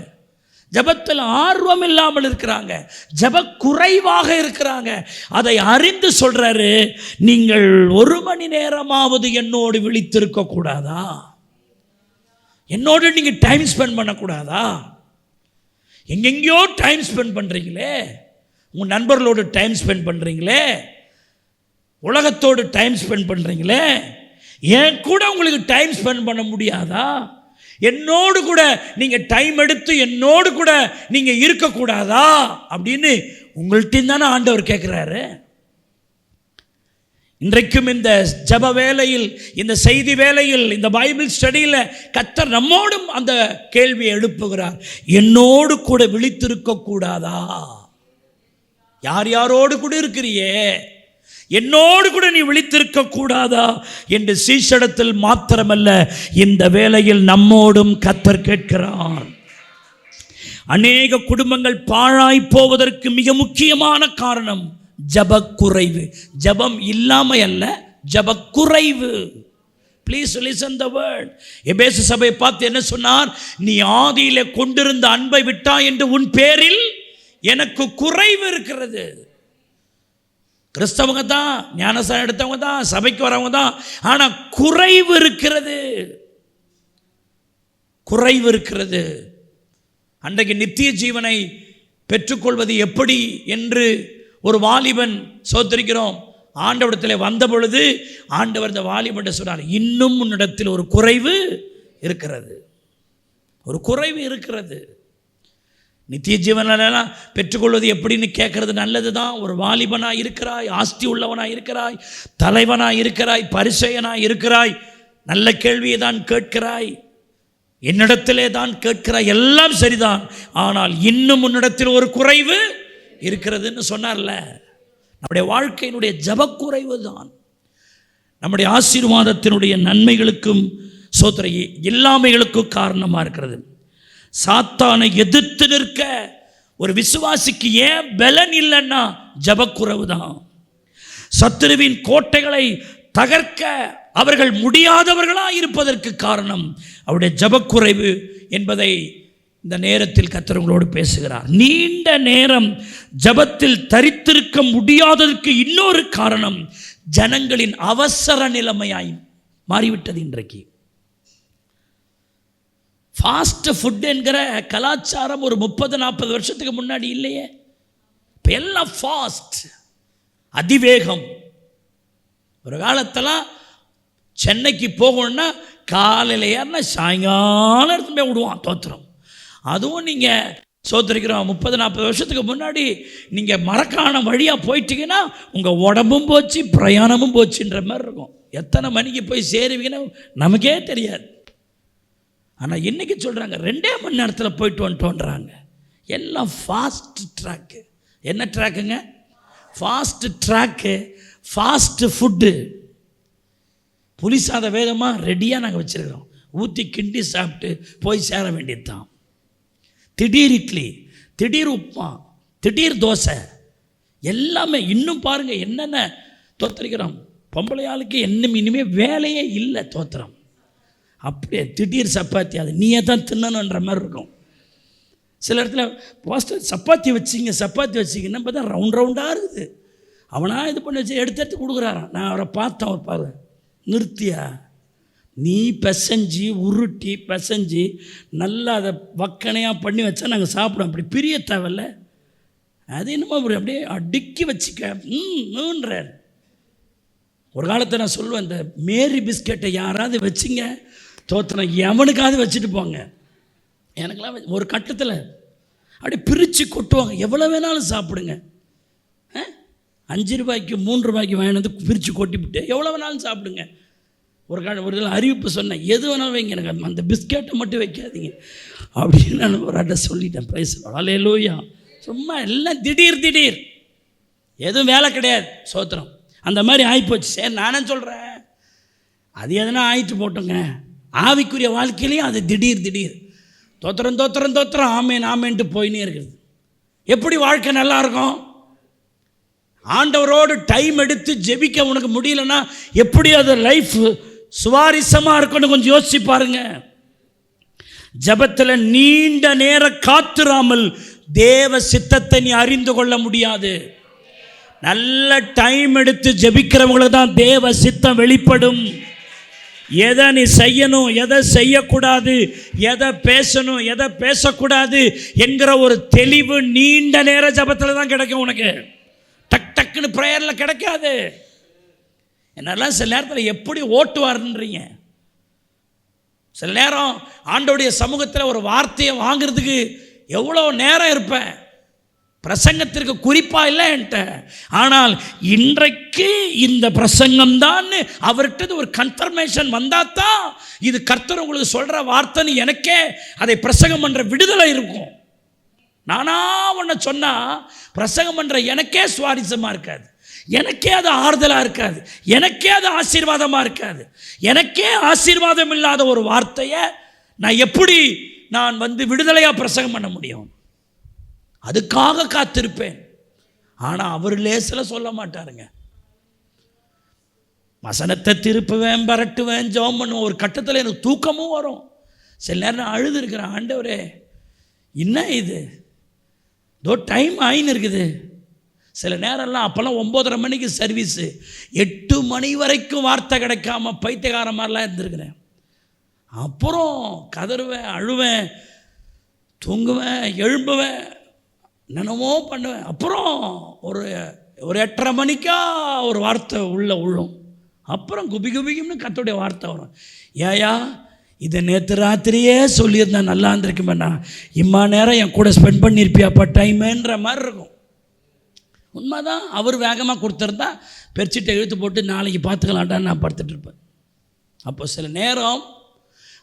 ஜெபத்தில் ஆர்வம் இல்லாமல் இருக்கிறாங்க, ஜெப குறைவாக இருக்கிறாங்க. அதை அறிந்து சொல்றாரு, நீங்கள் 1 மணி நேரமாவது என்னோடு விழித்திருக்க கூடாதா? என்னோடு நீங்கள் டைம் ஸ்பெண்ட் பண்ணக்கூடாதா? எங்கெங்கேயோ டைம் ஸ்பெண்ட் பண்ணுறீங்களே, உங்கள் நண்பர்களோடு டைம் ஸ்பெண்ட் பண்ணுறீங்களே, உலகத்தோடு டைம் ஸ்பெண்ட் பண்ணுறீங்களே, ஏன் கூட உங்களுக்கு டைம் ஸ்பெண்ட் பண்ண முடியாதா? என்னோடு கூட நீங்கள் டைம் எடுத்து என்னோடு கூட நீங்கள் இருக்கக்கூடாதா அப்படின்னு உங்கள்கிட்ட தானே ஆண்டவர் கேட்குறாரு. இன்றைக்கும் இந்த ஜெப வேளையில், இந்த செய்தி வேளையில், இந்த பைபிள் ஸ்டடியில் கர்த்தர் நம்மோடும் அந்த கேள்வியை எழுப்புகிறார், என்னோடு கூட விழித்திருக்க கூடாதா? யார் யாரோடு கூட இருக்கிறியே, என்னோடு கூட நீ விழித்திருக்க கூடாதா என்று சீஷடத்தில் மாத்திரமல்ல, இந்த வேளையில் நம்மோடும் கர்த்தர் கேட்கிறார். அநேக குடும்பங்கள் பாழாய் போவதற்கு மிக முக்கியமான காரணம் ஜபக்குறைவு. ஜபம் இல்லாமை அல்ல, ஜபக்குறைவு. Please listen the word. எபேசு சபையை பார்த்து என்ன சொன்னார்? நீ ஆதியிலே கொண்டிருந்த அன்பை விட்டாய் என்று உன் பேரில் எனக்கு குறைவு இருக்கிறது. கிறிஸ்தவங்க தான், ஞானஸ்நானம் எடுத்தவங்க தான், சபைக்கு வரவங்க தான், ஆனால் குறைவு இருக்கிறது, குறைவு இருக்கிறது. அன்றைக்கு நித்திய ஜீவனை பெற்றுக்கொள்வது எப்படி என்று ஒரு வாலிபன் சோதரிக்கிறோம் ஆண்டவரிடத்தில் வந்த பொழுது ஆண்டவர் இந்த வாலிபன் சொன்னார், இன்னும் உன்னிடத்தில் ஒரு குறைவு இருக்கிறது, ஒரு குறைவு இருக்கிறது. நித்திய ஜீவனெல்லாம் பெற்றுக்கொள்வது எப்படின்னு கேட்கறது நல்லது தான். ஒரு வாலிபனாக இருக்கிறாய், ஆஸ்தி உள்ளவனாக இருக்கிறாய், தலைவனாக இருக்கிறாய், பரிசேயனாக இருக்கிறாய், நல்ல கேள்வியை தான் கேட்கிறாய், என்னிடத்திலே தான் கேட்கிறாய், எல்லாம் சரிதான். ஆனால் இன்னும் உன்னிடத்தில் ஒரு குறைவு இருக்கிறதுன்னு சொன்னார்ல. நம்முடைய வாழ்க்கையினுடைய ஜபக்குறைவு தான் நம்முடைய ஆசீர்வாதத்தினுடைய நன்மைகளுக்கும் சோத்திர இல்லாமைகளுக்கும் காரணமாக இருக்கிறது. சாத்தானை எதிர்த்து நிற்க ஒரு விசுவாசிக்கு ஏன் பலன் இல்லைன்னா ஜபக்குறைவு தான். சத்துருவின் கோட்டைகளை தகர்க்க அவர்கள் முடியாதவர்களாக இருப்பதற்கு காரணம் அவருடைய ஜபக்குறைவு என்பதை இந்த நேரத்தில் கர்த்தர் உங்களோடு பேசுகிறார். நீண்ட நேரம் ஜெபத்தில் தரித்திருக்க முடியாததற்கு இன்னொரு காரணம் ஜனங்களின் அவசர நிலைமையாய் மாறிவிட்டது. இன்றைக்கு ஃபாஸ்ட் ஃபுட் என்கிற கலாச்சாரம் ஒரு 30-40 வருஷத்துக்கு முன்னாடி இல்லையே. இப்போ எல்லாம் ஃபாஸ்ட், அதிவேகம். ஒரு காலத்தெல்லாம் சென்னைக்கு போகணும்னா காலையில் ஏறினா சாயங்காலம் எடுத்து போய் விடுவான் தோத்திரம். அதுவும் நீங்கள் சோத்திரிக்கிறோம் 30-40 வருஷத்துக்கு முன்னாடி நீங்கள் மரக்காணம் வழியாக போயிட்டீங்கன்னா உங்கள் உடம்பும் போச்சு பிரயாணமும் போச்சுன்ற மாதிரி இருக்கும். எத்தனை மணிக்கு போய் சேருவீங்கன்னா நமக்கே தெரியாது. ஆனால் இன்றைக்கி சொல்கிறாங்க 2 மணி நேரத்தில் போயிட்டு வந்துட்டோன்றாங்க. எல்லாம் ஃபாஸ்ட் ட்ராக்கு. என்ன ட்ராக்குங்க? Fast track, fast food. புளிசாத வேகமாக ரெடியாக நாங்கள் வச்சுருக்கிறோம். ஊற்றி கிண்டி சாப்பிட்டு போய் சேர வேண்டியது தான். திடீர் இட்லி, திடீர் உப்புமா, திடீர் தோசை, எல்லாமே. இன்னும் பாருங்கள் என்னென்ன தோத்தரிக்கிறோம். பொம்பளை ஆளுக்கு இனிமேல் வேலையே இல்லை தோத்திரம். அப்படியே திடீர் சப்பாத்தி, அது நீயே தான் தின்னணுன்ற மாதிரி இருக்கும். சில இடத்துல போஸ்டர் சப்பாத்தி வச்சிங்கன்னா பார்த்தா ரவுண்டாக இருக்குது. அவனாக இது பண்ணி வச்சு எடுத்து கொடுக்குறாரான். நான் அவரை பார்த்தேன். அவர் பாரு, நிறுத்தியா, நீ பிசைஞ்சி உருட்டி பிசைஞ்சி நல்லா அதை வக்கனையாக பண்ணி வச்சா நாங்கள் சாப்பிடுவோம். அப்படி பிரிய தேவையில்ல. அது என்னமோ அப்படியே அடுக்கி வச்சுக்கிறார். ஒரு காலத்தை நான் சொல்லுவேன், இந்த மேரி பிஸ்கெட்டை யாராவது வச்சிங்க தோத்திரம், எவனுக்காவது வச்சுட்டு போங்க. எனக்கெல்லாம் ஒரு கட்டத்தில் அப்படி பிரித்து கொட்டுவாங்க. எவ்வளோ வேணாலும் சாப்பிடுங்க. 5 ரூபாய்க்கு 3 ரூபாய்க்கு வாங்கிட்டு வந்து பிரித்து கொட்டிவிட்டு எவ்வளோ வேணாலும் சாப்பிடுங்க. ஒரு அறிவிப்பு சொன்னேன், எது வேணாலும் வைங்க, எனக்கு அந்த பிஸ்கெட்டை மட்டும் வைக்காதீங்க அப்படின்னு நான் ஒரு அட்ரஸ் சொல்லிட்டேன். ப்ரைஸ் அல்லேலூயா. சும்மா எல்லாம் திடீர் எதுவும் வேலை கிடையாது சோத்திரம். அந்த மாதிரி ஆகிப்போச்சு. சரி, நானே சொல்கிறேன், அது எதனா ஆயிட்டு போட்டோங்க. ஆவிக்குரிய வாழ்க்கையிலையும் அது திடீர் தோத்திரம் ஆமேன்ட்டு போயினே இருக்குது. எப்படி வாழ்க்கை நல்லா இருக்கும்? ஆண்டவரோடு டைம் எடுத்து ஜெபிக்க உனக்கு முடியலன்னா எப்படி அது லைஃப் சுவாரஸ்யமாக இருக்கும்னு கொஞ்சம் யோசிச்சு பாருங்க. ஜெபத்தில் நீண்ட நேரம் காத்திராமல் தேவ சித்தத்தை நீ அறிந்து கொள்ள முடியாது. நல்ல டைம் எடுத்து ஜெபிக்கிறவங்களுக்கு தான் தேவ சித்தம் வெளிப்படும். எதை நீ செய்யணும், எதை செய்யக்கூடாது, எதை பேசணும், எதை பேசக்கூடாது என்கிற ஒரு தெளிவு நீண்ட நேர ஜெபத்தில் தான் கிடைக்கும். உனக்கு டக்குன்னு ப்ரேயரில் கிடைக்காது. என்னெல்லாம் சில நேரத்தில் எப்படி ஓட்டுவார்ன்றீங்க. சில நேரம் ஆண்டோடைய சமூகத்தில் ஒரு வார்த்தையை வாங்கிறதுக்கு எவ்வளோ நேரம் இருப்பேன். பிரசங்கத்திற்கு குறிப்பாக இல்லை என்கிட்ட. ஆனால் இன்றைக்கு இந்த பிரசங்கம்தான் அவர்கிட்ட ஒரு கன்ஃபர்மேஷன் வந்தால் தான் இது கர்த்தர் உங்களுக்கு சொல்கிற வார்த்தைன்னு எனக்கே அதை பிரசங்கம் பண்ணுற விடுதலை இருக்கும். நானா ஒன்று சொன்னால் பிரசங்கம் பண்ணுற எனக்கே சுவாரஸ்யமாக இருக்காது, எனக்கே அது ஆறுதலாக இருக்காது, எனக்கே அது ஆசீர்வாதமாக இருக்காது. எனக்கே ஆசீர்வாதம் இல்லாத ஒரு வார்த்தையை நான் எப்படி விடுதலையாக பிரசங்கம் பண்ண முடியும்? அதுக்காக காத்திருப்பேன். ஆனால் அவர் லேசில் சொல்ல மாட்டாருங்க. வசனத்தை திருப்புவேன், பரட்டுவேன், ஜெபம் பண்ணுவேன். ஒரு கட்டத்தில் எனக்கு தூக்கமும் வரும். சில நேரம் நான் அழுது இருக்கிறேன், ஆண்டவரே என்ன இது, இதோ டைம் ஆயின்னு இருக்குது. சில நேரம்லாம் அப்போல்லாம் 9:30 மணிக்கு சர்வீஸு, 8 மணி வரைக்கும் வார்த்தை கிடைக்காம பைத்தியகார மாதிரிலாம் இருந்திருக்கிறேன். அப்புறம் கதறுவேன், அழுவேன், தூங்குவேன், எழும்புவேன், என்னென்னமோ பண்ணுவேன். அப்புறம் ஒரு 8:30 மணிக்கா ஒரு வார்த்தை உள்ளே விழும். அப்புறம் குபிகுபிக்கும்னு கர்த்தருடைய வார்த்தை வரும். ஏயா இதை நேற்று ராத்திரியே சொல்லியிருந்தா நல்லா இருந்திருக்குமேண்ணா, இம்மா நேரம் என் கூட ஸ்பெண்ட் பண்ணியிருப்பியாப்பா டைமுன்ற மாதிரி இருக்கும். உண்மைதான். அவர் வேகமாக கொடுத்துருந்தா பெருச்சிட்டை இழுத்து போட்டு நாளைக்கு பார்த்துக்கலான்டான்னு நான் படுத்துட்டு இருப்பேன். அப்போ சில நேரம்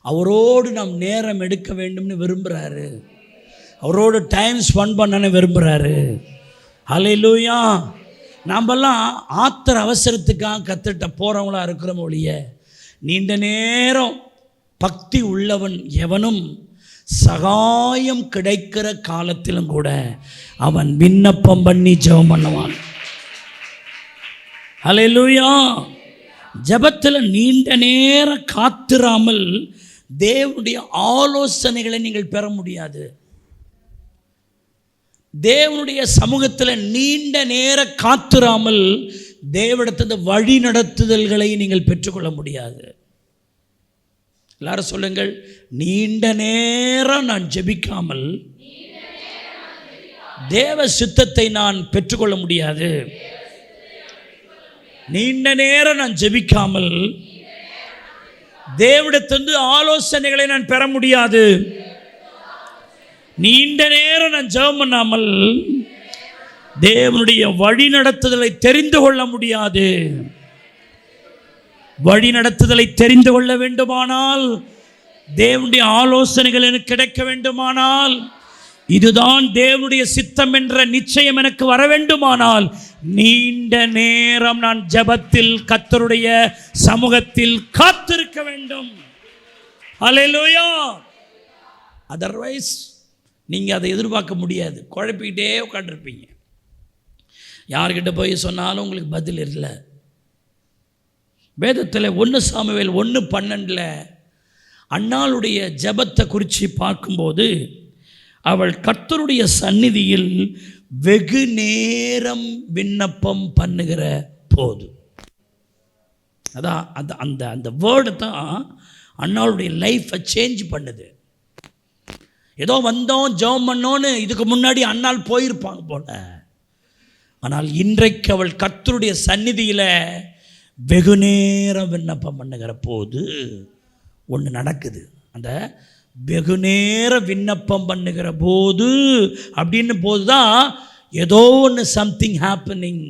அவரோடு நாம் நேரம் எடுக்க வேண்டும்னு விரும்புகிறாரு, அவரோடு டைம் ஸ்பெண்ட் பண்ணணும்னு விரும்புகிறாரு. அல்லேலூயா. நாமெல்லாம் ஆத்திர அவசரத்துக்காக கற்றுட்ட போகிறவங்களா இருக்கிறோம் ஒழிய, நீண்ட நேரம் பக்தி உள்ளவன் எவனும் சகாயம் கிடைக்கிற காலத்திலும் கூட அவன் விண்ணப்பம் பண்ணி ஜெபம் பண்ணுவான். அல்லேலூயா. ஜெபத்தில் நீண்ட நேரம் காத்திராமல் தேவனுடைய ஆலோசனைகளை நீங்கள் பெற முடியாது. தேவனுடைய சமூகத்தில் நீண்ட நேர காத்திராமல் தேவனிடத்திலிருந்து வழி நடத்துதல்களை நீங்கள் பெற்றுக்கொள்ள முடியாது. எல்லாரும் சொல்லுங்கள், நீண்ட நேரம் நான் ஜெபிக்காமல் தேவ சித்தத்தை நான் பெற்றுக்கொள்ள முடியாது. நீண்ட நேரம் நான் ஜெபிக்காமல் தேவனிடத்திலிருந்து ஆலோசனைகளை நான் பெற முடியாது. நீண்ட நேரம் நான் ஜெபம் பண்ணாமல் தேவனுடைய வழி நடத்துதலை தெரிந்து கொள்ள முடியாது. வழி நடத்துதலை தெரிந்து கொள்ள வேண்டுமானால், தேவனுடைய ஆலோசனைகள் எனக்கு கிடைக்க வேண்டுமானால், இதுதான் தேவனுடைய சித்தம் என்ற நிச்சயம் எனக்கு வர வேண்டுமானால், நீண்ட நேரம் நான் ஜெபத்தில் கர்த்தருடைய சமூகத்தில் காத்திருக்க வேண்டும். அல்லேலூயா. அதர்வைஸ் நீங்கள் அதை எதிர்பார்க்க முடியாது. குழப்பிக்கிட்டே உட்காந்துருப்பீங்க. யார்கிட்ட போய் சொன்னாலும் உங்களுக்கு பதில் இல்லை. வேதத்தில் 1 சாமுவேல் 1:12 அன்னாளுடைய ஜெபத்தை குறித்து பார்க்கும்போது, அவள் கர்த்தருடைய சந்நிதியில் வெகு நேரம் விண்ணப்பம் பண்ணுகிற போது, அதான் அந்த அந்த வேர்டு தான் அன்னாளுடைய லைஃப்பை சேஞ்ச் பண்ணுது. ஏதோ வந்தோம் ஜெபம் பண்ணோன்னு இதுக்கு முன்னாடி அன்னாள் போயிருப்பாங்க போல. ஆனால் இன்றைக்கு அவள் கர்த்தருடைய சந்நிதியில் வெகு நேரம் விண்ணப்பம் பண்ணுகிற போது ஒன்று நடக்குது. அந்த வெகு நேரம் விண்ணப்பம் பண்ணுகிற போது அப்படின்னு போது தான் ஏதோ ஒன்று சம்திங் ஹேப்பனிங்,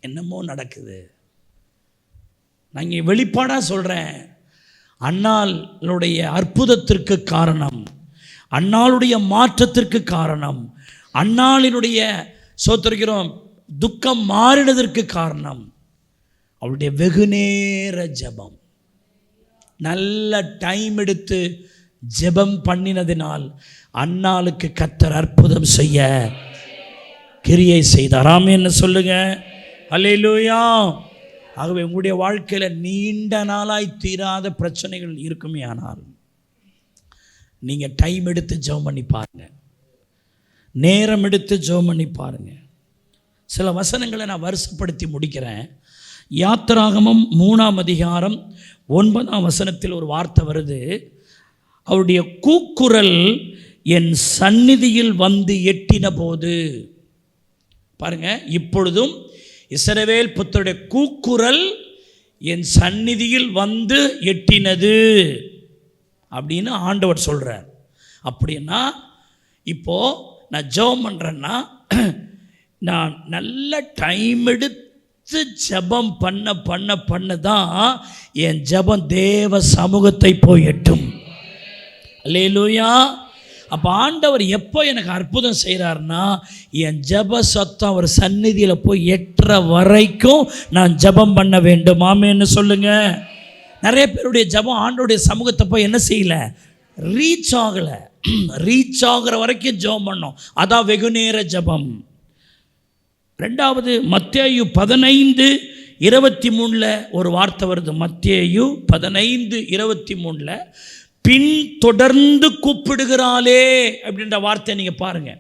என்னமோ நடக்குது. நான் இங்கே வெளிப்பாடாக சொல்கிறேன். அன்னாளுடைய அற்புதத்திற்கு காரணம், அன்னாளுடைய மாற்றத்திற்கு காரணம், அன்னாளினுடைய சோத்திருக்கிறோம் துக்கம் மாறினதற்கு காரணம் அவளுடைய வெகுநேர ஜெபம். நல்ல டைம் எடுத்து ஜெபம் பண்ணினதினால் அன்னாளுக்கு கர்த்தர் அற்புதம் செய்ய கிரியை செய்தார். ஆமென் சொல்லுங்க. அல்லேலூயா. ஆகவே உங்களுடைய வாழ்க்கையில் நீண்ட நாளாய் தீராத பிரச்சனைகள் இருக்குமே, ஆனால் நீங்கள் டைம் எடுத்து ஜெபம் பண்ணி பாருங்கள், நேரம் எடுத்து ஜெபம் பண்ணி பாருங்கள். சில வசனங்களை நான் வருஷப்படுத்தி முடிக்கிறேன். யாத்திராகமம் 3ஆம் அதிகாரம் 9ஆம் வசனத்தில் ஒரு வார்த்தை வருது. அவருடைய கூக்குரல் என் சந்நிதியில் வந்து எட்டின போது, பாருங்க, இப்பொழுதும் இஸ்ரவேல் புத்தருடைய கூக்குரல் என் சந்நிதியில் வந்து எட்டினது அப்படின்னு ஆண்டவர் சொல்கிறார். அப்படின்னா இப்போது நான் ஜெபம் பண்ணுறேன்னா, நான் நல்ல டைம் எடுத்து ஜெபம் பண்ண தான் என் ஜெபம் தேவ சமூகத்தை போய் எட்டும். அல்லேலூயா. அப்போ ஆண்டவர் எப்போ எனக்கு அற்புதம் செய்கிறார்னா, என் ஜெப சத்தம் அவர் சந்நிதியில் போய் எட்டுற வரைக்கும் நான் ஜெபம் பண்ண வேண்டும். ஆமென்னு சொல்லுங்க. நிறைய பேருடைய ஜெபம் ஆண்டவருடைய சமூகத்தை போய் என்ன செய்யலை, ரீச் ஆகலை. ரீச் ஆகிற வரைக்கும் ஜெபம் பண்ணோம். அதான் வெகுநேர ஜெபம். ரெண்டாவது மத்தேயு 15:23 ஒரு வார்த்தை வருது. மத்தேயு 15:23 பின் தொடர்ந்து கூப்பிடுகிறாளே அப்படின்ற வார்த்தை நீங்கள் பாருங்கள்.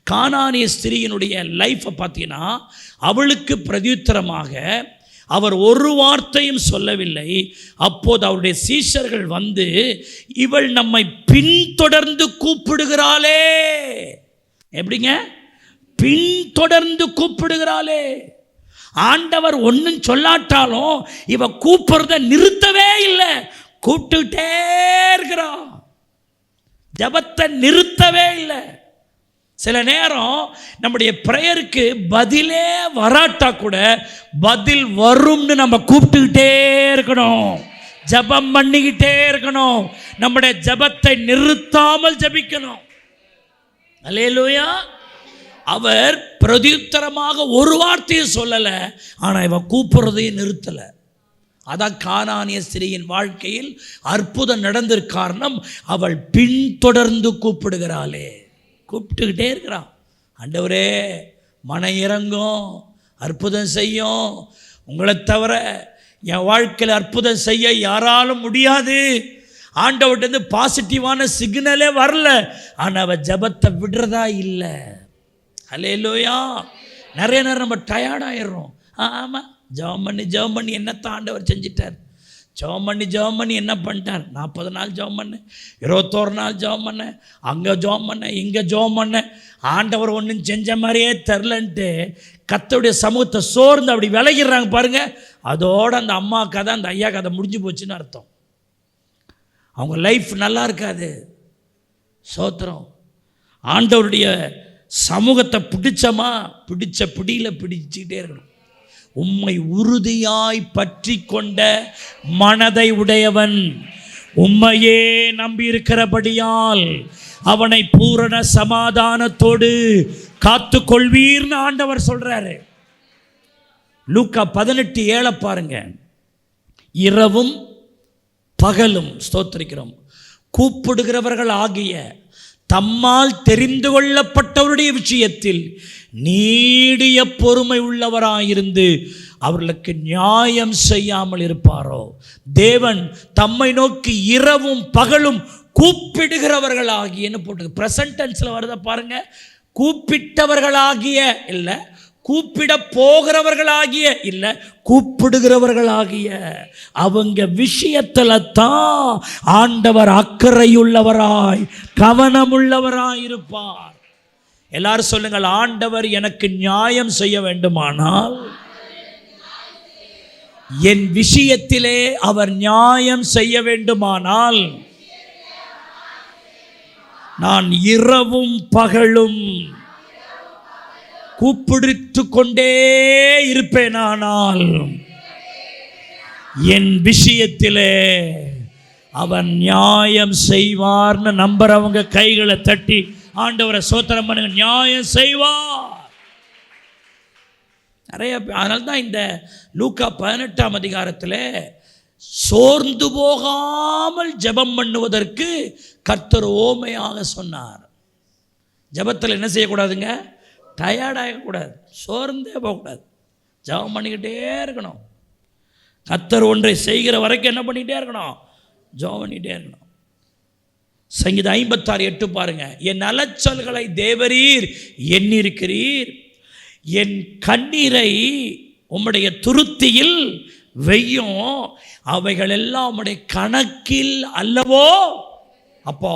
கானானிய ஸ்திரீயினுடைய லைஃப்பை பார்த்தீங்கன்னா, அவளுக்கு பிரதியுத்தரமாக அவர் ஒரு வார்த்தையும் சொல்லவில்லை. அப்போது அவருடைய சீஷர்கள் வந்து, இவள் நம்மை பின்தொடர்ந்து கூப்பிடுகிறாளே. எப்படிங்க? பின்தொடர்ந்து கூப்பிடுகிறாளே. ஆண்டவர் ஒன்றும் சொல்லாட்டாலும் இவ கூப்பிடுறத நிறுத்தவே இல்லை, கூப்பிட்டுட்டே இருக்கிறா. ஜபத்தை நிறுத்தவே இல்லை. சில நேரம் நம்முடைய பிரேயருக்கு பதிலே வராட்டா கூட பதில் வரும்னு நம்ம கூப்பிட்டுக்கிட்டே இருக்கணும், ஜபம் பண்ணிக்கிட்டே இருக்கணும். நம்முடைய ஜபத்தை நிறுத்தாமல் ஜபிக்கணும். அல்லேலூயா. அவர் பிரதியுத்தரமாக ஒரு வார்த்தையை சொல்லலை, ஆனால் இவன் கூப்பிடுறதையும் நிறுத்தலை. அதான் கானானிய ஸ்திரீயின் வாழ்க்கையில் அற்புதம் நடந்திருக்க காரணம், அவள் பின்தொடர்ந்து கூப்பிடுகிறாளே. கூப்பிட்டுக்கிட்டே இருக்கிறான். ஆண்டவரே மன இறங்கும், அற்புதம் செய்யும், உங்களை தவிர என் வாழ்க்கையில் அற்புதம் செய்ய யாராலும் முடியாது. ஆண்டவர்கிட்ட பாசிட்டிவான சிக்னலே வரல. ஆனால் அவள் ஜெபத்தை விடுறதா இல்லை. அல்லேலூயா. நிறைய நேரம் நம்ம டயர்டாயிடுறோம். ஆமாம், ஜெபம் பண்ணி என்னத்தான் ஆண்டவர் செஞ்சிட்டார். ஜெபம் பண்ணி என்ன பண்ணிட்டார்? 40 நாள் ஜெபம் பண்ணேன், 21 நாள் ஜெபம் பண்ணேன், அங்கே ஜெபம் பண்ணேன், இங்கே ஜெபம் பண்ணேன், ஆண்டவர் ஒன்றும் செஞ்ச மாதிரியே தெரிலன்ட்டு கர்த்தருடைய சமூகத்தை சோர்ந்து அப்படி விலகிடுறாங்க பாருங்க. அதோடு அந்த அம்மா கதை, அந்த ஐயா கதை முடிஞ்சு போச்சுன்னு அர்த்தம். அவங்க லைஃப் நல்லா இருக்காது. சோத்திரம். ஆண்டவருடைய சமூகத்தை பிடிச்சமா, பிடிச்ச பிடியில் பிடிச்சிக்கிட்டே இருக்கணும். உம்மை உறுதியாய் பற்றி கொண்ட மனதை உடையவன் உம்மையே நம்பியிருக்கிறபடியால் அவனை பூரண சமாதானத்தோடு காத்து கொள்வீர்னு ஆண்டவர் சொல்றாரு. லூக்கா 18:7 பாருங்க. இரவும் பகலும், ஸ்தோத்திரிக்கிறோம், கூப்பிடுகிறவர்கள் ஆகிய தம்மால் தெரிந்து கொள்ளப்பட்டவருடைய விஷயத்தில் நீடிய பொறுமை உள்ளவராயிருந்து அவர்களுக்கு நியாயம் செய்யாமல் இருப்பாரோ? தேவன் தம்மை நோக்கி இரவும் பகலும் கூப்பிடுகிறவர்களாகியன்னு போட்டு பிரசன்ட் டென்ஸ்ல வருத பாருங்க. கூப்பிட்டவர்களாகிய இல்லை, கூப்பிட போகிறவர்களாகிய இல்லை, கூப்பிடுகிறவர்களாகிய அவங்க விஷயத்துல தான் ஆண்டவர் அக்கறையுள்ளவராய் கவனமுள்ளவராய் இருப்பார். எல்லாரும் சொல்லுங்கள், ஆண்டவர் எனக்கு நியாயம் செய்ய வேண்டுமானால் என் விஷயத்திலே அவர் நியாயம் செய்ய வேண்டுமானால் நான் இரவும் பகலும் கூப்பிட்டு கொண்டே இருப்பேனானால் என் விஷயத்திலே அவன் நியாயம் செய்வார்னு நம்புறவங்க கைகளை தட்டி ஆண்டவரை ஸ்தோத்திரம் பண்ணுங்க. நியாயம் செய்வார். நிறைய. அதனால தான் இந்த லூக்கா 18ஆம் அதிகாரத்தில் சோர்ந்து போகாமல் ஜெபம் பண்ணுவதற்கு கர்த்தர் ஓமையாக சொன்னார். ஜெபத்தில் என்ன செய்யக்கூடாதுங்க? டயர்டாகக்கூடாது, சோர்ந்தே போகக்கூடாது, ஜெபம் பண்ணிக்கிட்டே இருக்கணும். கர்த்தர் ஒன்றை செய்கிற வரைக்கும் என்ன பண்ணிக்கிட்டே இருக்கணும்? ஜெபம் பண்ணிக்கிட்டே இருக்கணும். சங்கீதம் 56:8 பாருங்க. என் அலைச்சல்களை தேவரீர் எண்ணிருக்கிறீர், என் கண்ணீரை உம்முடைய துருத்தியில் வெய்யும், அவைகள் எல்லாம் உம்முடைய கணக்கில் அல்லவோ? அப்போ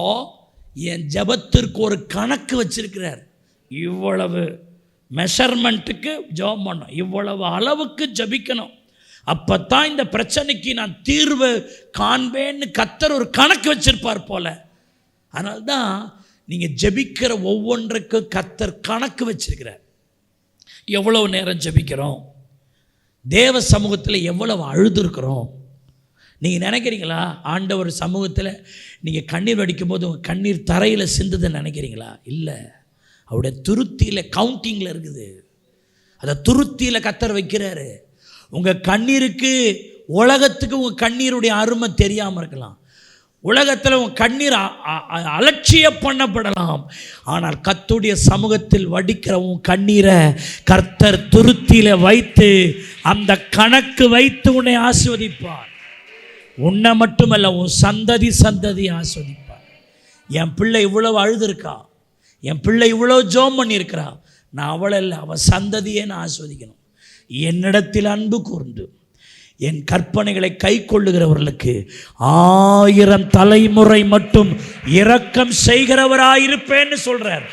என் ஜெபத்திற்கு ஒரு கணக்கு வச்சிருக்கிறார். இவ்வளவு மெஷர்மெண்ட்டுக்கு ஜெபம் பண்ணணும், இவ்வளவு அளவுக்கு ஜெபிக்கணும், அப்பத்தான் இந்த பிரச்சனைக்கு நான் தீர்வு காண்பேன்னு கர்த்தர் ஒரு கணக்கு வச்சிருப்பார் போல. அதனால்தான் நீங்கள் ஜெபிக்கிற ஒவ்வொன்றுக்கும் கர்த்தர் கணக்கு வச்சிருக்கிறார். எவ்வளவு நேரம் ஜெபிக்கிறோம், தேவ சமூகத்தில் எவ்வளவு அழுதுருக்கிறோம். நீங்கள் நினைக்கிறீங்களா ஆண்டவர் சமூகத்தில் நீங்கள் கண்ணீர் வடிக்கும்போது உங்கள் கண்ணீர் தரையில் சிந்துதுன்னு நினைக்கிறீங்களா? இல்லை, அவருடைய துருத்தியில் கவுண்டிங்கில் இருக்குது. அதை துருத்தியில் கர்த்தர் வைக்கிறாரு. உங்கள் கண்ணீருக்கு, உலகத்துக்கு உங்கள் கண்ணீருடைய அருமை தெரியாமல் இருக்கலாம், உலகத்தில் உங்கள் கண்ணீர் அலட்சிய பண்ணப்படலாம். ஆனால் கர்த்தருடைய சமூகத்தில் வடிக்கிற உன் கண்ணீரை கர்த்தர் துருத்தியில் வைத்து அந்த கணக்கு வைத்து உன்னை ஆசீர்வதிப்பார். உன்னை மட்டுமல்ல, உன் சந்ததி ஆசீர்வதிப்பார். என் பிள்ளை இவ்வளவு அழுதுருக்கா, என் பிள்ளை இவ்வளவு ஜெபம் பண்ணியிருக்கிறா, நான் அவளை இல்லை, அவள் சந்ததியே நான் ஆசீர்வதிக்கணும். என்னிடத்தில் அன்பு கூர்ந்து என் கற்பனைகளை கை கொள்ளுகிறவர்களுக்கு 1000 தலைமுறை மட்டும் இரக்கம் செய்கிறவராயிருப்பேன்னு சொல்றார்.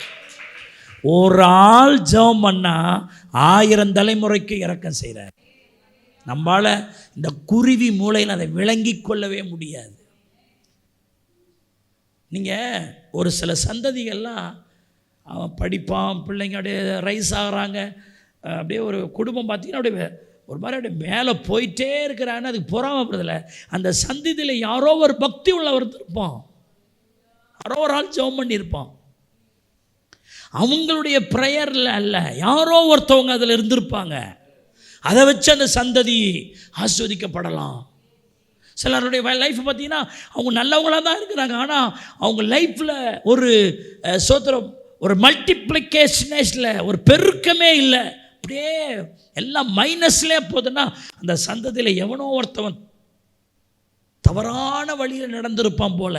ஒரு ஆள் ஜெபம் பண்ணா 1000 தலைமுறைக்கு இரக்கம் செய்கிறார். நம்மளால இந்த குருவி மூளையில் அதை விளங்கி கொள்ளவே முடியாது. நீங்கள் ஒரு சில சந்ததிகள்லாம் அவன் படிப்பான், பிள்ளைங்க அப்படியே ரைஸ் ஆகிறாங்க, அப்படியே ஒரு குடும்பம் பார்த்தீங்கன்னா அப்படியே ஒரு மாதிரி அப்படியே மேலே போயிட்டே இருக்கிறான்னு அதுக்கு பொறாமப்படுறதில்ல. அந்த சந்ததியில் யாரோ ஒரு பக்தி உள்ளவர் இருப்பான், யாரோ ஒரு ஆள் ஜெபம் பண்ணியிருப்பான். அவங்களுடைய ப்ரேயரில் அல்ல, யாரோ ஒருத்தவங்க அதில் இருந்திருப்பாங்க. அதை வச்சு அந்த சந்ததி ஆஸ்வதிக்கப்படலாம். சிலருடைய லைஃப் பார்த்தீங்கன்னா அவங்க நல்லவங்களாக தான் இருக்கிறாங்க, ஆனால் அவங்க லைஃப்பில் ஒரு சோத்திரம், ஒரு மல்டிப்ளிகேஷனேஷனில் ஒரு பெருக்கமே இல்லை, அப்படியே எல்லாம் மைனஸ்லேயே போகுதுன்னா அந்த சந்ததியில் எவனோ ஒருத்தவன் தவறான வழியில் நடந்திருப்பான் போல,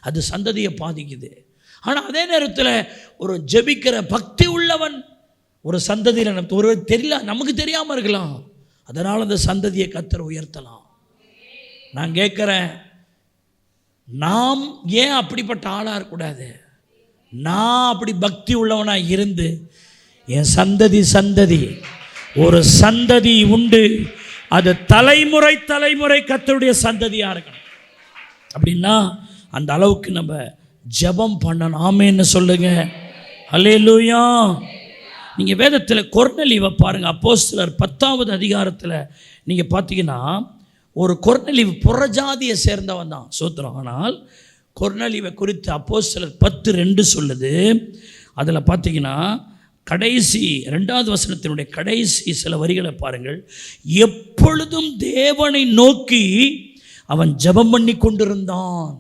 அது சந்ததியை பாதிக்குது. ஆனால் அதே நேரத்தில் ஒரு ஜெபிக்கிற பக்தி உள்ளவன் ஒரு சந்ததியில் ஒரு தெரியல, நமக்கு தெரியாமல் இருக்கலாம், அதனால் அந்த சந்ததியை கர்த்தர் உயர்த்தலாம். நான் கேட்குறேன், நாம் ஏன் அப்படிப்பட்ட ஆளாக இருக்கக்கூடாது? நான் அப்படி பக்தி உள்ளவனாக இருந்து என் சந்ததி ஒரு சந்ததி உண்டு, அது தலைமுறை கர்த்தருடைய சந்ததியாக இருக்கணும். அப்படின்னா அந்த அளவுக்கு நம்ம ஜெபம் பண்ணணும். ஆமென்னு சொல்லுங்க. அல்லேலூயா. நீங்கள் வேதத்தில் கொர்நேலியுவை பாருங்கள். அப்போஸ்தலர் 10வது அதிகாரத்தில் நீங்கள் பார்த்தீங்கன்னா, ஒரு கொர்நேலியு புறஜாதியை சேர்ந்தவன் தான், சோத்திரம். ஆனால் கொர்நேலியுவை குறித்து அப்போஸ்தலர் 10:2 சொல்லுது. அதில் பார்த்தீங்கன்னா கடைசி 2வது வசனத்தினுடைய கடைசி சில வரிகளை பாருங்கள். எப்பொழுதும் தேவனை நோக்கி அவன் ஜெபம் பண்ணி கொண்டிருந்தான்.